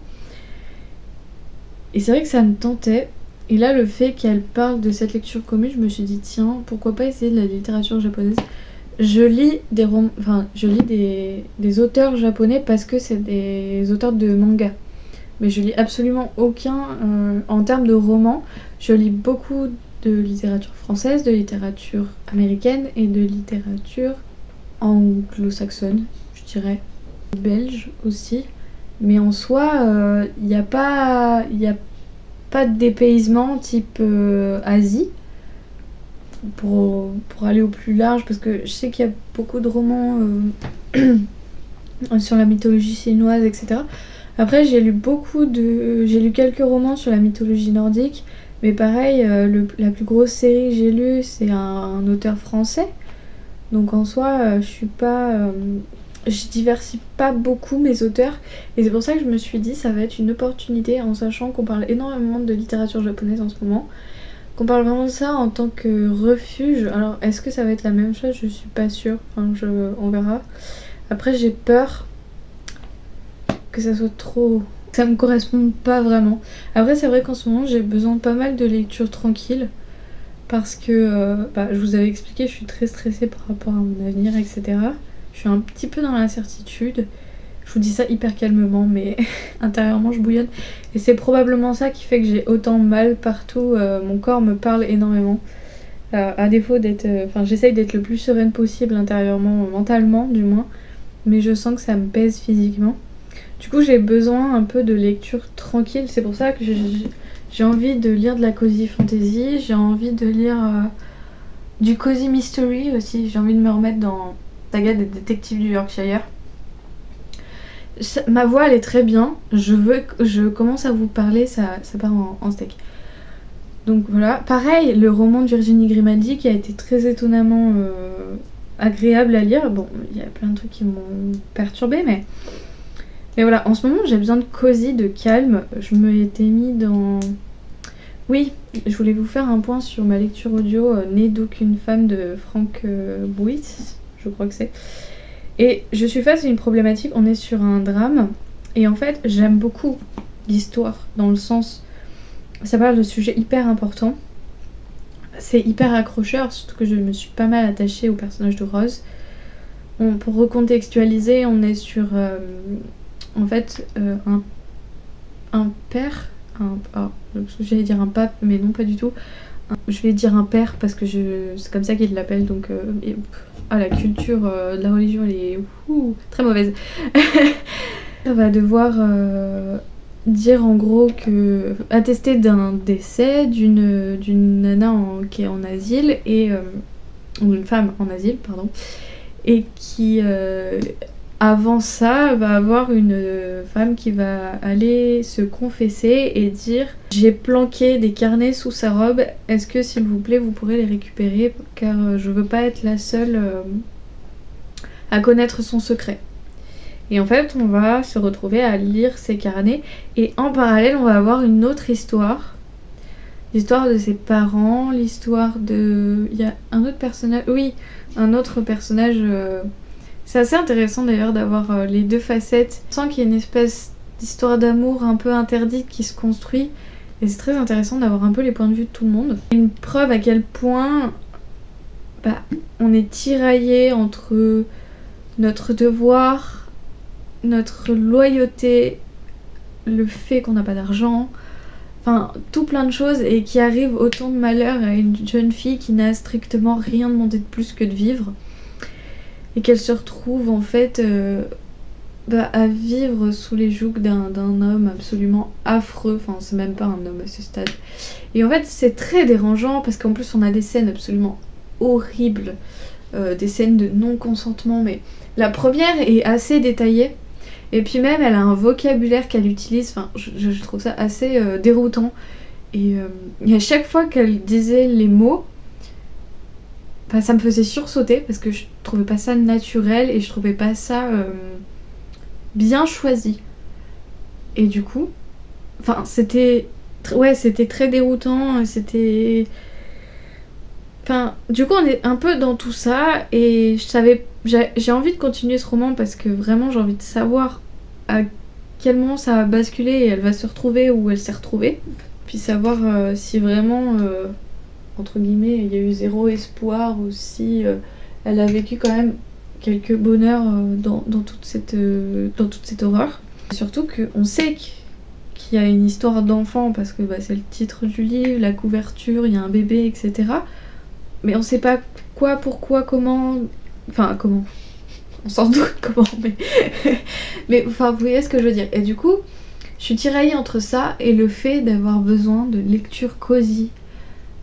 S2: Et c'est vrai que ça me tentait. Et là, le fait qu'elle parle de cette lecture commune, je me suis dit, tiens, pourquoi pas essayer de la littérature japonaise. Je lis des auteurs japonais parce que c'est des auteurs de manga. Mais je lis absolument aucun en termes de romans. Je lis beaucoup de littérature française, de littérature américaine et de littérature anglo-saxonne, je dirais. Belge aussi. Mais en soi, il n'y a pas de dépaysement type Asie pour aller au plus large, parce que je sais qu'il y a beaucoup de romans sur la mythologie chinoise, etc. Après j'ai lu quelques romans sur la mythologie nordique, mais pareil, la plus grosse série que j'ai lue c'est un auteur français, donc en soi je diversifie pas beaucoup mes auteurs, et c'est pour ça que je me suis dit ça va être une opportunité, en sachant qu'on parle énormément de littérature japonaise en ce moment, qu'on parle vraiment de ça en tant que refuge. Alors, est-ce que ça va être la même chose? Je suis pas sûre. Enfin, on verra. Après, j'ai peur que ça soit trop... Ça me correspond pas vraiment. Après, c'est vrai qu'en ce moment, j'ai besoin de pas mal de lectures tranquilles. Parce que, je vous avais expliqué, je suis très stressée par rapport à mon avenir, etc. Je suis un petit peu dans l'incertitude. Je vous dis ça hyper calmement, mais intérieurement, je bouillonne. Et c'est probablement ça qui fait que j'ai autant mal partout. Mon corps me parle énormément. À défaut d'être... j'essaye d'être le plus sereine possible intérieurement, mentalement du moins. Mais je sens que ça me pèse physiquement. Du coup, j'ai besoin un peu de lecture tranquille. C'est pour ça que j'ai envie de lire de la cozy fantasy. J'ai envie de lire du cozy mystery aussi. J'ai envie de me remettre dans Saga des détectives du Yorkshire. Ma voix, elle est très bien. Je commence à vous parler, ça part en steak. Donc voilà. Pareil, le roman de Virginie Grimaldi qui a été très étonnamment agréable à lire. Bon, il y a plein de trucs qui m'ont perturbée, mais voilà, en ce moment j'ai besoin de cosy, de calme. Je me étais mis dans... Oui, je voulais vous faire un point sur ma lecture audio Née d'aucune femme de Frank Buitz, je crois que c'est. Et je suis face à une problématique, on est sur un drame. Et en fait, j'aime beaucoup l'histoire, dans le sens... Ça parle de sujets hyper importants. C'est hyper accrocheur, surtout que je me suis pas mal attachée au personnage de Rose. Pour recontextualiser, on est sur... en fait, un père, j'allais dire un pape, mais non pas du tout. Je vais dire un père parce que c'est comme ça qu'il l'appelle, donc la culture de la religion, elle est très mauvaise. On va devoir dire en gros que attester d'un décès d'une nana qui est en asile ou d'une femme en asile, pardon, et qui avant ça, va avoir une femme qui va aller se confesser et dire « J'ai planqué des carnets sous sa robe, est-ce que s'il vous plaît vous pourrez les récupérer car je veux pas être la seule à connaître son secret ». Et en fait, on va se retrouver à lire ces carnets et en parallèle, on va avoir une autre histoire. L'histoire de ses parents, l'histoire de... Il y a un autre personnage... Oui, un autre personnage... C'est assez intéressant d'ailleurs d'avoir les deux facettes. On sent qu'il y a une espèce d'histoire d'amour un peu interdite qui se construit. Et c'est très intéressant d'avoir un peu les points de vue de tout le monde. Une preuve à quel point on est tiraillé entre notre devoir, notre loyauté, le fait qu'on n'a pas d'argent, enfin tout plein de choses et qui arrive autant de malheur à une jeune fille qui n'a strictement rien demandé de plus que de vivre. Et qu'elle se retrouve en fait à vivre sous les jougs d'un homme absolument affreux. Enfin, c'est même pas un homme à ce stade. Et en fait, c'est très dérangeant parce qu'en plus, on a des scènes absolument horribles, des scènes de non-consentement. Mais la première est assez détaillée. Et puis même, elle a un vocabulaire qu'elle utilise. Enfin, je trouve ça assez déroutant. Et à chaque fois qu'elle disait les mots, ça me faisait sursauter parce que je trouvais pas ça naturel et je trouvais pas ça bien choisi. Et du coup, c'était très déroutant, du coup on est un peu dans tout ça et j'ai envie de continuer ce roman parce que vraiment j'ai envie de savoir à quel moment ça va basculer et elle va se retrouver où elle s'est retrouvée. Puis savoir si vraiment... entre guillemets, il y a eu zéro espoir ou si elle a vécu quand même quelques bonheurs dans toute cette horreur. Et surtout qu'on sait qu'il y a une histoire d'enfant parce que c'est le titre du livre, la couverture, il y a un bébé, etc. Mais on sait pas quoi, pourquoi, comment... Enfin, comment... On s'en doute comment, mais vous voyez ce que je veux dire. Et du coup, je suis tiraillée entre ça et le fait d'avoir besoin de lecture cosy,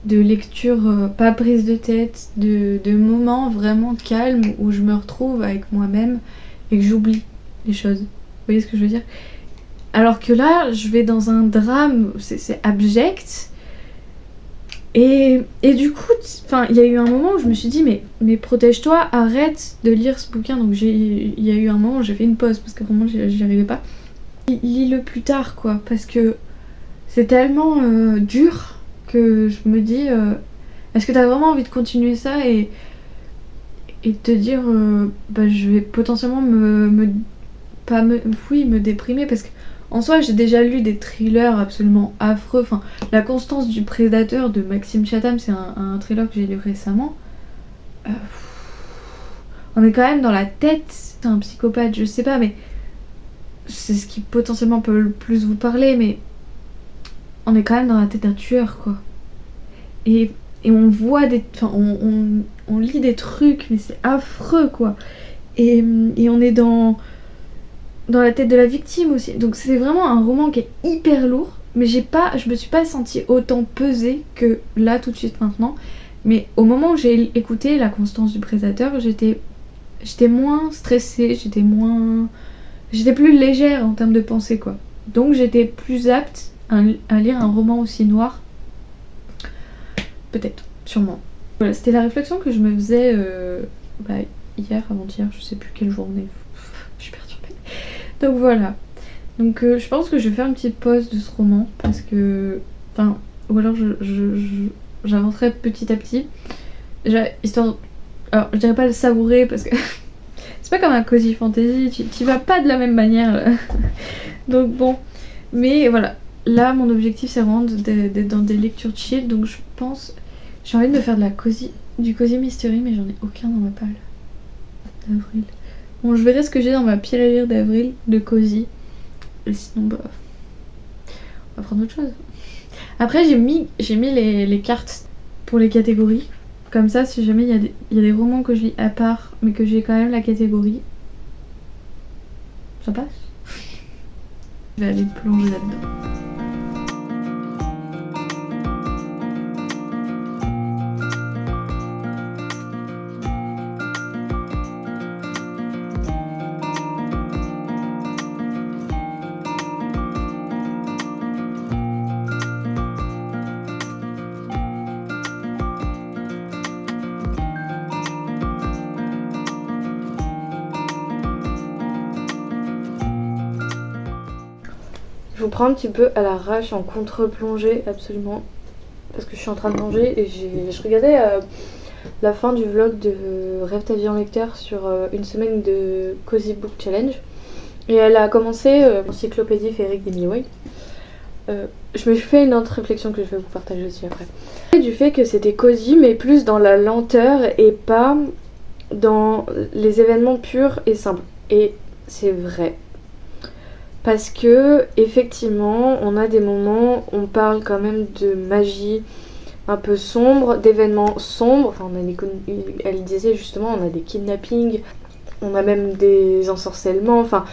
S2: de lecture pas prise de tête, de moments vraiment calmes où je me retrouve avec moi-même et que j'oublie les choses. Vous voyez ce que je veux dire? Alors que là, je vais dans un drame, c'est abject. Et du coup, il y a eu un moment où je me suis dit mais protège-toi, arrête de lire ce bouquin. Donc il y a eu un moment où j'ai fait une pause parce que vraiment j'y arrivais pas. Lis-le plus tard quoi, parce que c'est tellement dur que je me dis est-ce que t'as vraiment envie de continuer ça et de te dire je vais potentiellement me déprimer parce que en soi j'ai déjà lu des thrillers absolument affreux. Enfin, La Constance du Prédateur de Maxime Chatham, c'est un thriller que j'ai lu récemment. On est quand même dans la tête d'un psychopathe, je sais pas, mais c'est ce qui potentiellement peut le plus vous parler, mais on est quand même dans la tête d'un tueur, quoi. Et on voit on lit des trucs, mais c'est affreux, quoi. Et on est dans la tête de la victime aussi. Donc c'est vraiment un roman qui est hyper lourd, mais je me suis pas sentie autant pesée que là, tout de suite, maintenant. Mais au moment où j'ai écouté La Constance du Prédateur, j'étais moins stressée, j'étais plus légère en termes de pensée, quoi. Donc j'étais plus apte à lire un roman aussi noir. Peut-être, sûrement. Voilà, c'était la réflexion que je me faisais hier, avant-hier, je sais plus quelle journée. Je suis perturbée. Donc voilà. Donc je pense que je vais faire une petite pause de ce roman parce que... ou alors j'avancerai petit à petit. Histoire... Alors, je dirais pas le savourer parce que... c'est pas comme un cozy fantasy, tu vas pas de la même manière. Là. Donc bon. Mais voilà. Là, mon objectif, c'est vraiment d'être dans des lectures chill. Donc je pense... J'ai envie de me faire du cozy mystery, mais j'en ai aucun dans ma palle. D'avril. Bon, je verrai ce que j'ai dans ma pile à lire d'avril, de cozy. Et sinon, on va prendre autre chose. Après, j'ai mis les cartes pour les catégories. Comme ça, si jamais il y a des romans que je lis à part, mais que j'ai quand même la catégorie, ça passe. Je vais aller plonger là-dedans.
S1: Je vous prends un petit peu à l'arrache en contre-plongée, absolument. Parce que je suis en train de manger et je regardais la fin du vlog de Rêve ta vie en lecteur sur une semaine de Cozy Book Challenge. Et elle a commencé Encyclopédie féerique d'Emily Way. Je me suis fait une autre réflexion que je vais vous partager aussi après. Et du fait que c'était cosy, mais plus dans la lenteur et pas dans les événements purs et simples. Et c'est vrai. Parce que effectivement, on a des moments, on parle quand même de magie un peu sombre, d'événements sombres. Enfin, elle disait justement, on a des kidnappings, on a même des ensorcellements. Enfin,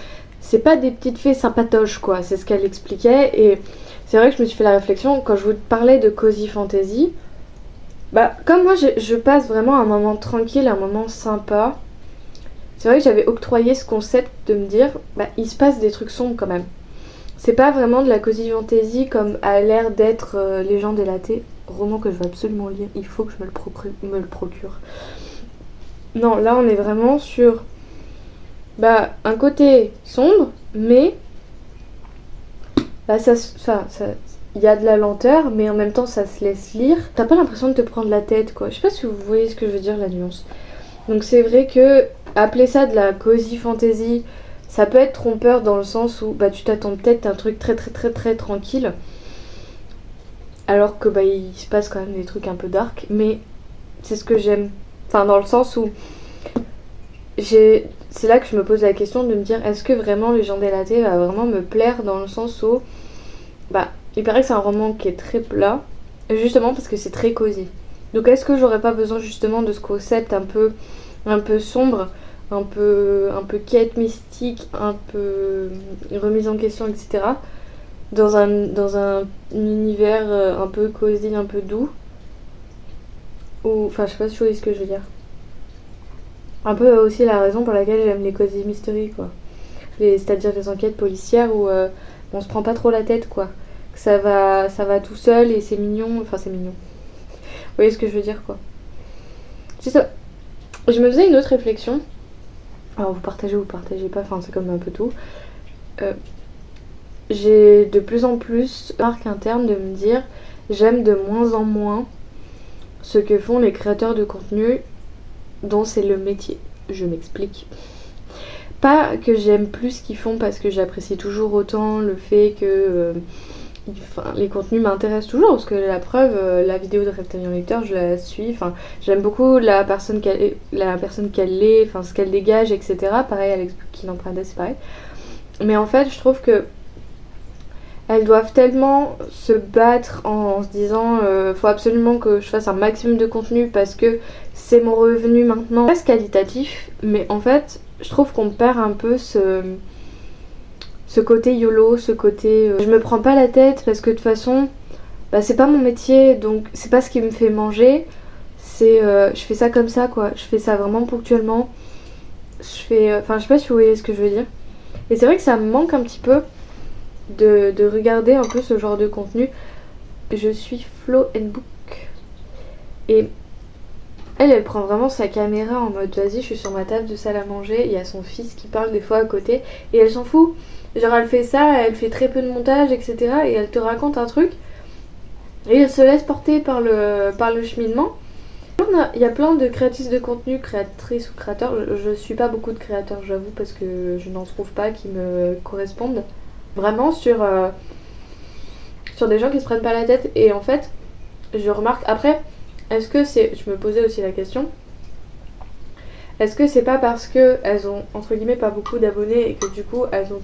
S1: c'est pas des petites fées sympatoches, quoi. C'est ce qu'elle expliquait. Et c'est vrai que je me suis fait la réflexion quand je vous parlais de cozy fantasy. Comme moi, je passe vraiment un moment tranquille, un moment sympa. C'est vrai que j'avais octroyé ce concept de me dire, il se passe des trucs sombres quand même. C'est pas vraiment de la cozy fantasy comme a l'air d'être Légende délatée, roman que je veux absolument lire, il faut que je me le procure. Non, là on est vraiment sur un côté sombre, mais il y a de la lenteur, mais en même temps ça se laisse lire. T'as pas l'impression de te prendre la tête, quoi. Je sais pas si vous voyez ce que je veux dire, la nuance. Donc c'est vrai que appeler ça de la cozy fantasy, ça peut être trompeur dans le sens où tu t'attends peut-être à un truc très très très très tranquille, alors que il se passe quand même des trucs un peu dark, mais c'est ce que j'aime. Enfin, dans le sens où c'est là que je me pose la question de me dire, est-ce que vraiment Légende délatée va vraiment me plaire, dans le sens où il paraît que c'est un roman qui est très plat, justement parce que c'est très cosy. Donc est-ce que j'aurais pas besoin justement de ce concept un peu sombre, un peu quête mystique, un peu remise en question, etc. dans un univers un peu cosy, un peu doux. Ou, enfin, je sais pas si vous voyez ce que je veux dire. Un peu aussi la raison pour laquelle j'aime les cozy mystery, quoi. C'est-à-dire les enquêtes policières où on se prend pas trop la tête, quoi. Ça va tout seul et c'est mignon. Enfin, c'est mignon. Vous voyez ce que je veux dire, quoi. C'est ça. Je me faisais une autre réflexion. Alors, vous partagez pas, enfin, c'est comme un peu tout. J'ai de plus en plus marque interne de me dire, j'aime de moins en moins ce que font les créateurs de contenu dont c'est le métier. Je m'explique. Pas que j'aime plus ce qu'ils font parce que j'apprécie toujours autant le fait que les contenus m'intéressent toujours, parce que la preuve, la vidéo de Reptilian Lecteur, je la suis, j'aime beaucoup la personne qu'elle est, ce qu'elle dégage, etc. Pareil, Alex Kin en Prada, c'est pareil. Mais en fait, je trouve que elles doivent tellement se battre en se disant faut absolument que je fasse un maximum de contenu parce que c'est mon revenu maintenant. C'est qualitatif, mais en fait, je trouve qu'on perd un peu ce côté YOLO, ce côté je me prends pas la tête parce que de toute façon c'est pas mon métier, donc c'est pas ce qui me fait manger, c'est je fais ça comme ça quoi, je fais ça vraiment ponctuellement, je sais pas si vous voyez ce que je veux dire. Et c'est vrai que ça me manque un petit peu de regarder un peu ce genre de contenu. Je suis Flo and Book et elle prend vraiment sa caméra en mode vas-y, je suis sur ma table de salle à manger, il y a son fils qui parle des fois à côté et elle s'en fout. Genre elle fait ça, elle fait très peu de montage, etc. Et elle te raconte un truc et elle se laisse porter par le cheminement. Il y a plein de créatrices de contenu, créatrices ou créateurs. Je suis pas beaucoup de créateurs, j'avoue, parce que je n'en trouve pas qui me correspondent. Vraiment sur des gens qui se prennent pas la tête. Et en fait, je remarque après, est-ce que c'est... Je me posais aussi la question. Est-ce que c'est pas parce qu'elles ont, entre guillemets, pas beaucoup d'abonnés et que du coup, elles ont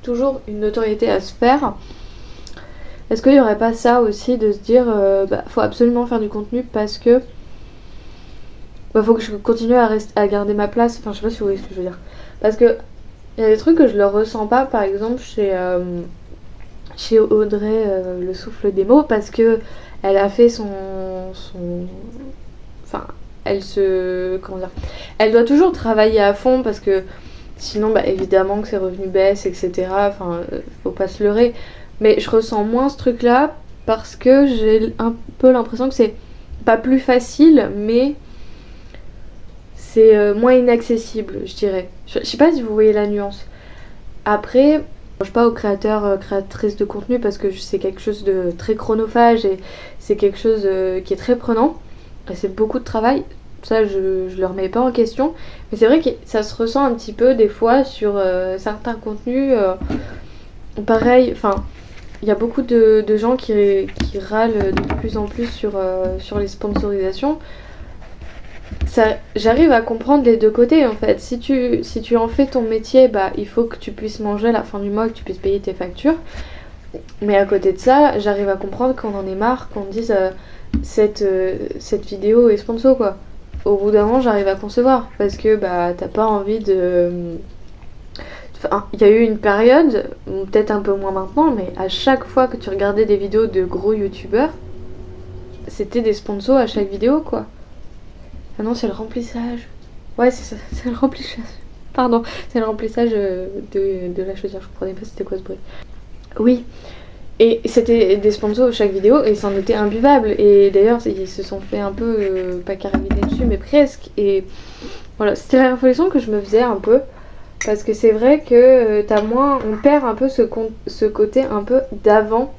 S1: toujours une notoriété à se faire? Est-ce qu'il n'y aurait pas ça aussi de se dire faut absolument faire du contenu parce que faut que je continue à garder ma place. Enfin, je sais pas si vous voyez ce que je veux dire. Parce que il y a des trucs que je ne ressens pas, par exemple chez Audrey le souffle des mots, parce que elle a fait elle doit toujours travailler à fond parce que sinon évidemment que ses revenus baissent, etc. Faut pas se leurrer. Mais je ressens moins ce truc là parce que j'ai un peu l'impression que c'est pas plus facile, mais c'est moins inaccessible, je dirais. Je sais pas si vous voyez la nuance. Après, je ne pense pas aux créateurs, créatrices de contenu parce que c'est quelque chose de très chronophage et c'est quelque chose qui est très prenant. Et c'est beaucoup de travail. Ça, je le remets pas en question. Mais c'est vrai que ça se ressent un petit peu des fois sur certains contenus. Pareil, il y a beaucoup de gens qui râlent de plus en plus sur les sponsorisations. J'arrive à comprendre les deux côtés en fait. Si tu en fais ton métier, il faut que tu puisses manger à la fin du mois, que tu puisses payer tes factures. Mais à côté de ça, j'arrive à comprendre qu'on en ait marre, qu'on dise cette vidéo est sponsor quoi. Au bout d'un moment, j'arrive à concevoir parce que t'as pas envie de... il y a eu une période, peut-être un peu moins maintenant, mais à chaque fois que tu regardais des vidéos de gros youtubeurs, c'était des sponsors à chaque vidéo quoi. Ah non, c'est le remplissage. Ouais, c'est ça, c'est le remplissage. Pardon, c'est le remplissage de la chaudière. Je comprenais pas c'était quoi ce bruit. Oui, et c'était des sponsors chaque vidéo et c'en était imbuvable. Et d'ailleurs, ils se sont fait un peu, pas carabiner dessus, mais presque. Et voilà, c'était la réflexion que je me faisais un peu. Parce que c'est vrai que on perd un peu ce côté un peu d'avant.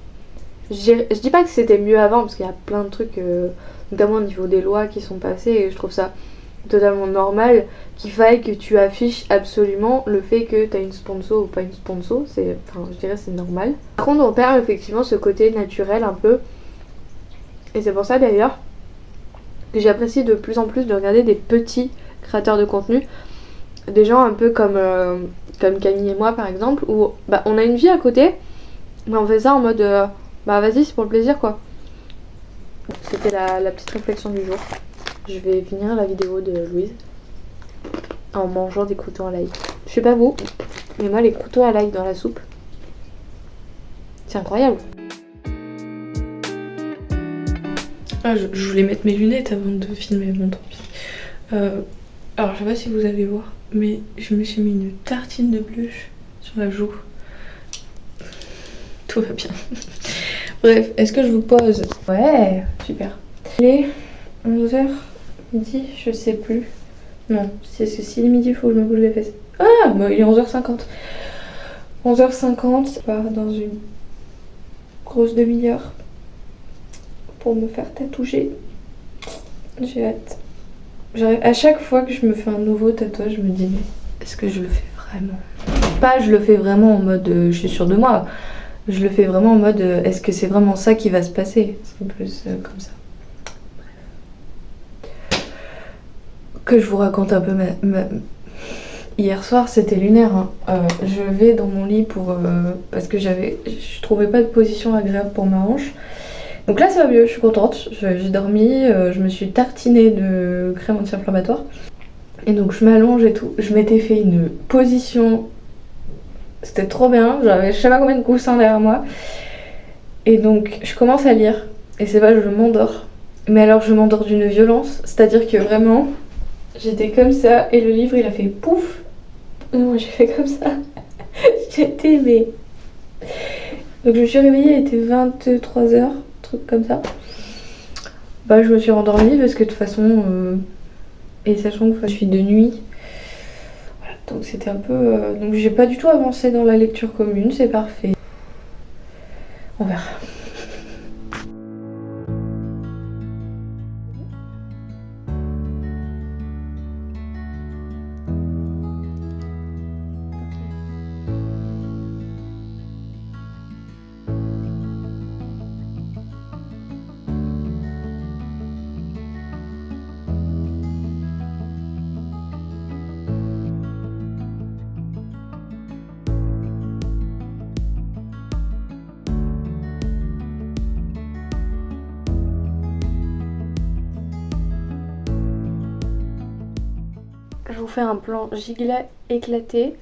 S1: Je dis pas que c'était mieux avant, parce qu'il y a plein de trucs... notamment au niveau des lois qui sont passées, et je trouve ça totalement normal qu'il faille que tu affiches absolument le fait que tu as une sponsor ou pas une sponsor, je dirais c'est normal. Par contre on perd effectivement ce côté naturel un peu, et c'est pour ça d'ailleurs que j'apprécie de plus en plus de regarder des petits créateurs de contenu, des gens un peu comme Camille et moi par exemple, où on a une vie à côté, mais on fait ça en mode vas-y c'est pour le plaisir quoi. C'était la petite réflexion du jour. Je vais finir la vidéo de Louise en mangeant des croûtons à l'ail. Je sais pas vous, mais moi les croûtons à l'ail dans la soupe, c'est incroyable. Je voulais mettre mes lunettes avant de filmer, bon tant pis. Alors je sais pas si vous allez voir, mais je me suis mis une tartine de blush sur la joue. Tout va bien. Bref, est-ce que je vous pose? Ouais, super. Il est 11h midi, je sais plus. Non, c'est que si midi, il faut que je me bouge les fesses. Ah, il est 11h50. 11h50, je pars dans une grosse demi-heure.
S2: pour me faire tatouer. J'ai hâte. À chaque fois que je me fais un nouveau tatouage, je me dis mais est-ce que je le fais vraiment? Pas je le fais vraiment en mode je suis sûre de moi. Je le fais vraiment en mode est-ce que c'est vraiment ça qui va se passer? C'est plus comme ça. Que je vous raconte un peu Hier soir c'était lunaire. Hein. Je vais dans mon lit pour parce que je trouvais pas de position agréable pour ma hanche. Donc là ça va mieux, je suis contente. J'ai dormi, je me suis tartinée de crème anti-inflammatoire. Et donc je m'allonge et tout. Je m'étais fait une position. C'était trop bien. J'avais je sais pas combien de coussins derrière moi. Et donc je commence à lire. Et c'est pas, je m'endors. Mais alors je m'endors d'une violence. C'est-à-dire que vraiment, j'étais comme ça. Et le livre il a fait pouf. Et moi j'ai fait comme ça. J'étais mais... Donc je me suis réveillée, il était 23h, truc comme ça. Bah je me suis rendormie parce que de toute façon... Et sachant que je suis de nuit. Voilà, donc c'était un peu... Donc j'ai pas du tout avancé dans la lecture commune, c'est parfait. On verra. Je vous fais un plan gilet éclaté.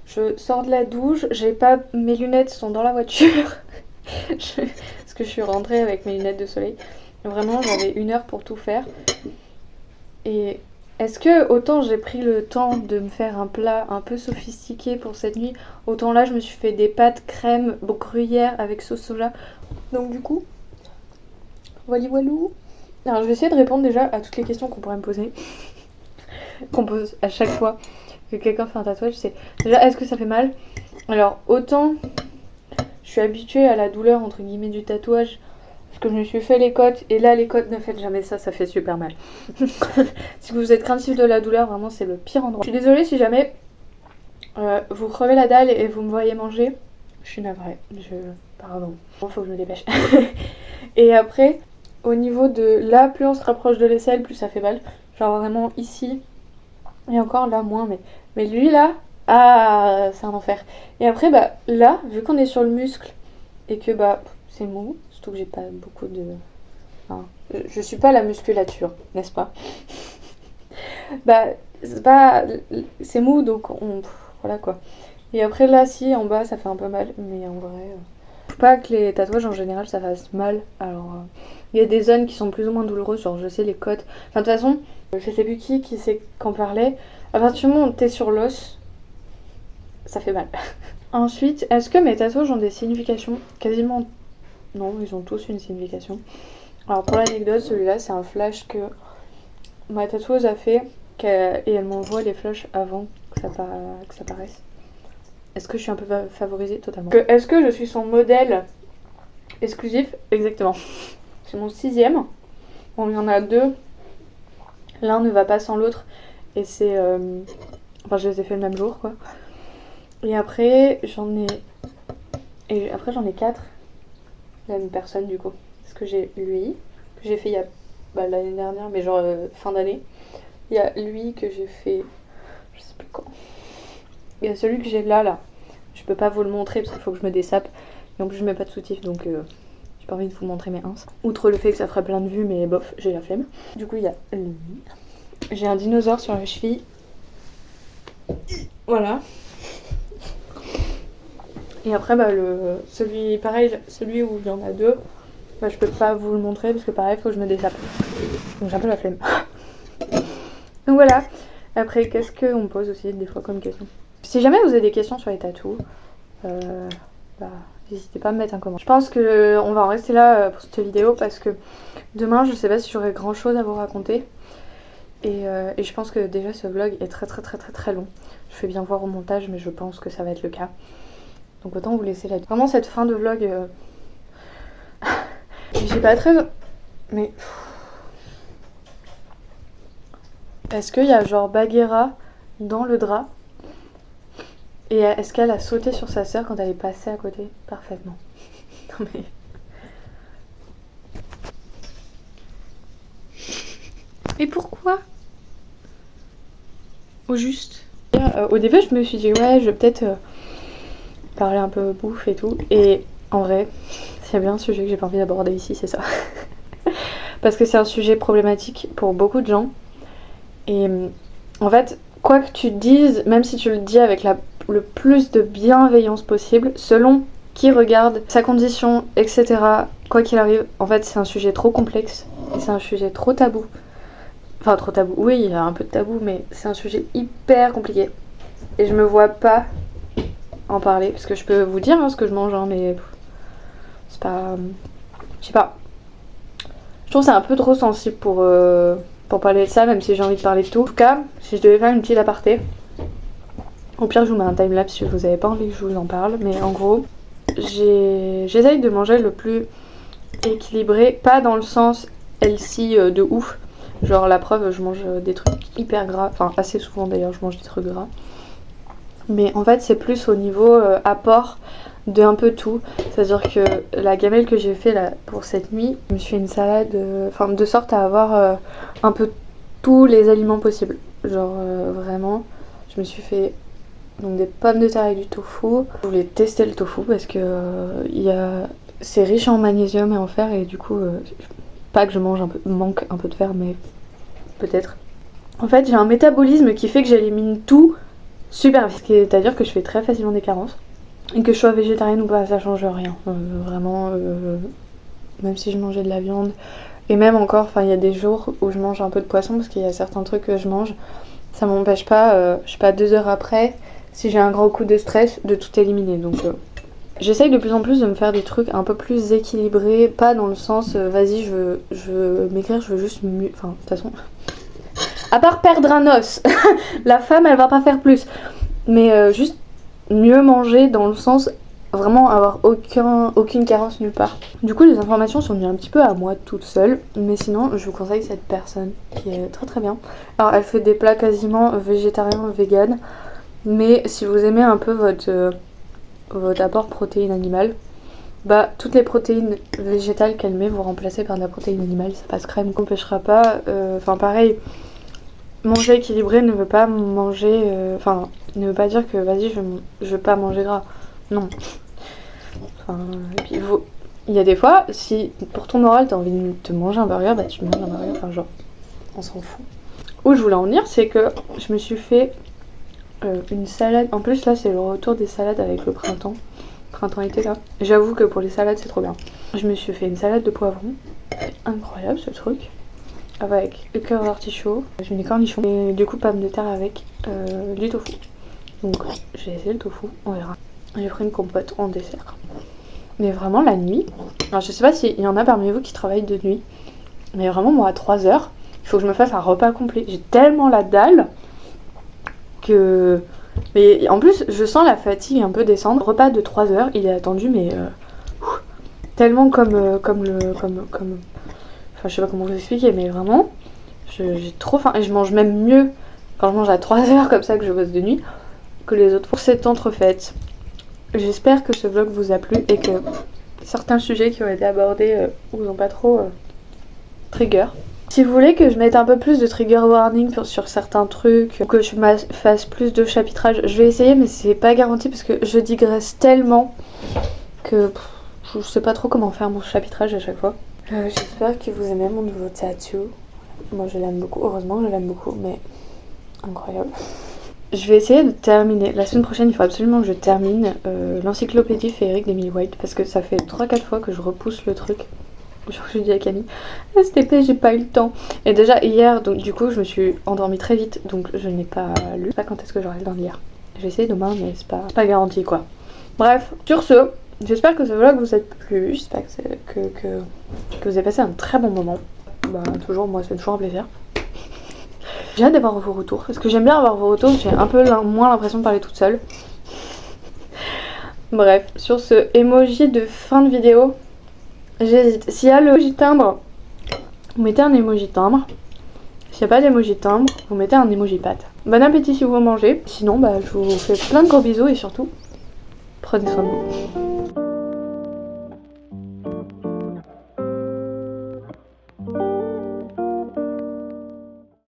S2: Je sors de la douche, j'ai pas, mes lunettes sont dans la voiture. Parce que je suis rentrée avec mes lunettes de soleil. Vraiment, j'avais 1 heure pour tout faire. Et est-ce que autant j'ai pris le temps de me faire un plat un peu sophistiqué pour cette nuit, autant là je me suis fait des pâtes crème gruyère avec sauce soja. Donc du coup, voilà voilou. Alors je vais essayer de répondre déjà à toutes les questions qu'on pourrait me poser. Qu'on pose à chaque fois que quelqu'un fait un tatouage, c'est déjà est-ce que ça fait mal? Alors autant je suis habituée à la douleur entre guillemets du tatouage parce que je me suis fait les côtes et là les côtes ne faites jamais ça, ça fait super mal. Si vous êtes craintif de la douleur, vraiment c'est le pire endroit. Je suis désolée si jamais vous crevez la dalle et vous me voyez manger. Je suis navrée, pardon, bon, faut que je me dépêche. Et après au niveau de là, plus on se rapproche de l'aisselle, plus ça fait mal. Genre vraiment ici. Et encore là moins, mais lui là, ah c'est un enfer. Et après bah là, vu qu'on est sur le muscle et que bah c'est mou, surtout que j'ai pas beaucoup de... Enfin, je suis pas la musculature, n'est-ce pas? Bah c'est mou donc voilà quoi. Et après là si en bas ça fait un peu mal, mais en vrai... Pas que les tatouages en général ça fasse mal. Alors il y a des zones qui sont plus ou moins douloureuses, genre je sais les côtes. Enfin de toute façon, je sais plus qui c'est qu'en parlait. À partir du moment où t'es sur l'os, ça fait mal. Ensuite, est-ce que mes tatouages ont des significations? Quasiment non, ils ont tous une signification. Alors pour l'anecdote, celui-là c'est un flash que ma tatoueuse a fait et elle m'envoie les flashs avant que ça paraisse. Est-ce que je suis un peu favorisée? Totalement. Est-ce que je suis son modèle exclusif? Exactement. C'est mon 6e. Bon, il y en a 2. L'un ne va pas sans l'autre. Et c'est... Enfin, je les ai fait le même jour, quoi. Et après, j'en ai 4. La même personne, du coup. Parce que j'ai lui, que j'ai fait il y a l'année dernière, mais genre fin d'année. Il y a lui que j'ai fait... Je sais plus quand. Il y a celui que j'ai là. Je peux pas vous le montrer parce qu'il faut que je me dessape. Et en plus je mets pas de soutif donc j'ai pas envie de vous montrer mes ins. Outre le fait que ça ferait plein de vues mais bof, j'ai la flemme. Du coup il y a lui. J'ai un dinosaure sur la cheville. Voilà. Et après bah celui où il y en a 2, bah je peux pas vous le montrer parce que pareil faut que je me dessape. Donc j'ai un peu la flemme. Donc voilà. Après qu'est-ce qu'on me pose aussi des fois comme question? Si jamais vous avez des questions sur les tatous, n'hésitez pas à me mettre un commentaire. Je pense qu'on va en rester là pour cette vidéo parce que demain je sais pas si j'aurai grand chose à vous raconter. Et je pense que déjà ce vlog est très long. Je fais bien voir au montage mais je pense que ça va être le cas. Donc autant vous laisser là. Vraiment cette fin de vlog, j'ai pas très Mais est-ce qu'il y a genre Bagheera dans le drap? Et est-ce qu'elle a sauté sur sa sœur quand elle est passée à côté? Parfaitement. Non mais... Mais pourquoi? Au juste. Au début, je me suis dit, ouais, je vais peut-être parler un peu bouffe et tout. Et en vrai, s'il y a bien un sujet que j'ai pas envie d'aborder ici, c'est ça. Parce que c'est un sujet problématique pour beaucoup de gens. Et en fait, quoi que tu dises, même si tu le dis avec le plus de bienveillance possible, selon qui regarde, sa condition, etc., quoi qu'il arrive, en fait, c'est un sujet trop complexe. Et c'est un sujet trop tabou. Enfin, trop tabou. Oui, il y a un peu de tabou, mais c'est un sujet hyper compliqué. Et je me vois pas en parler. Parce que je peux vous dire ce que je mange, hein, mais c'est pas... Je sais pas. Je trouve que c'est un peu trop sensible pour parler de ça, même si j'ai envie de parler de tout. En tout cas, si je devais faire une petite aparté, au pire, je vous mets un timelapse si vous avez pas envie que je vous en parle. Mais en gros, j'essaye de manger le plus équilibré. Pas dans le sens healthy de ouf. Genre la preuve, je mange des trucs hyper gras, enfin assez souvent d'ailleurs je mange des trucs gras. Mais en fait c'est plus au niveau apport de un peu tout. C'est-à-dire que la gamelle que j'ai fait là pour cette nuit, je me suis fait une salade, enfin de sorte à avoir un peu tous les aliments possibles. Genre vraiment, je me suis fait donc des pommes de terre avec du tofu. Je voulais tester le tofu parce que c'est riche en magnésium et en fer et du coup... pas que je manque un peu de fer, mais peut-être. En fait, j'ai un métabolisme qui fait que j'élimine tout super vite. C'est-à-dire que je fais très facilement des carences. Et que je sois végétarienne ou pas, ça change rien. Vraiment, même si je mangeais de la viande. Et même encore, il y a des jours où je mange un peu de poisson parce qu'il y a certains trucs que je mange. Ça m'empêche pas, je sais pas, 2 heures après, si j'ai un gros coup de stress, de tout éliminer. Donc... j'essaye de plus en plus de me faire des trucs un peu plus équilibrés, pas dans le sens vas-y je veux maigrir, je veux juste mieux. Enfin de toute façon. À part perdre un os, la femme elle va pas faire plus. Mais juste mieux manger dans le sens vraiment avoir aucune carence nulle part. Du coup les informations sont venues un petit peu à moi toute seule, mais sinon je vous conseille cette personne qui est très très bien. Alors elle fait des plats quasiment végétariens, vegan, mais si vous aimez un peu votre apport protéines animales, bah toutes les protéines végétales qu'elle met vous remplacez par de la protéine animale, ça passe crème, qu'on n'empêchera pas. Enfin pareil, manger équilibré ne veut pas manger, ne veut pas dire que vas-y je veux pas manger gras, non. Enfin, et puis il y a des fois, si pour ton moral t'as envie de te manger un burger, bah tu manges un burger, enfin genre, on s'en fout. Où je voulais en venir, c'est que je me suis fait une salade. En plus là c'est le retour des salades avec le printemps-été là. J'avoue que pour les salades c'est trop bien. Je me suis fait une salade de poivrons. C'est incroyable ce truc. Avec le cœur d'artichaut, j'ai mis des cornichons et du coup pommes de terre avec du tofu. Donc j'ai essayé le tofu, on verra. J'ai pris une compote en dessert. Mais vraiment la nuit, alors je sais pas s'il y en a parmi vous qui travaillent de nuit, mais vraiment moi à 3h, il faut que je me fasse un repas complet. J'ai tellement la dalle que... Mais en plus je sens la fatigue un peu descendre. Le repas de 3h il est attendu mais tellement comme enfin je sais pas comment vous expliquer, mais vraiment j'ai trop faim et je mange même mieux quand je mange à 3h comme ça que je bosse de nuit que les autres. Pour cette entrefaite, j'espère que ce vlog vous a plu et que certains sujets qui ont été abordés vous ont pas trop trigger. Si vous voulez que je mette un peu plus de trigger warning sur certains trucs, ou que je fasse plus de chapitrage, je vais essayer, mais c'est pas garanti parce que je digresse tellement que je sais pas trop comment faire mon chapitrage à chaque fois. J'espère que vous aimez mon nouveau tattoo. Moi je l'aime beaucoup, heureusement que je l'aime beaucoup, mais incroyable. Je vais essayer de terminer. La semaine prochaine, il faut absolument que je termine l'encyclopédie féerique d'Emily White parce que ça fait 3-4 fois que je repousse le truc. Genre je dis à Camille, s'il te plaît j'ai pas eu le temps. Et déjà hier, donc du coup je me suis endormie très vite, donc je n'ai pas lu. Je sais pas quand est-ce que j'aurai le temps de lire. Je vais essayer demain mais c'est pas garanti quoi. Bref, sur ce, j'espère que ce vlog vous a plu. J'espère que vous avez passé un très bon moment. Bah toujours, moi c'est toujours un plaisir. J'ai hâte d'avoir vos retours, parce que j'aime bien avoir vos retours, j'ai un peu moins l'impression de parler toute seule. Bref, sur ce emoji de fin de vidéo, j'hésite. S'il y a le emoji timbre, vous mettez un emoji timbre. S'il n'y a pas d'emoji timbre, vous mettez un emoji pâte. Bon appétit si vous mangez. Sinon, je vous fais plein de gros bisous et surtout, prenez soin de vous.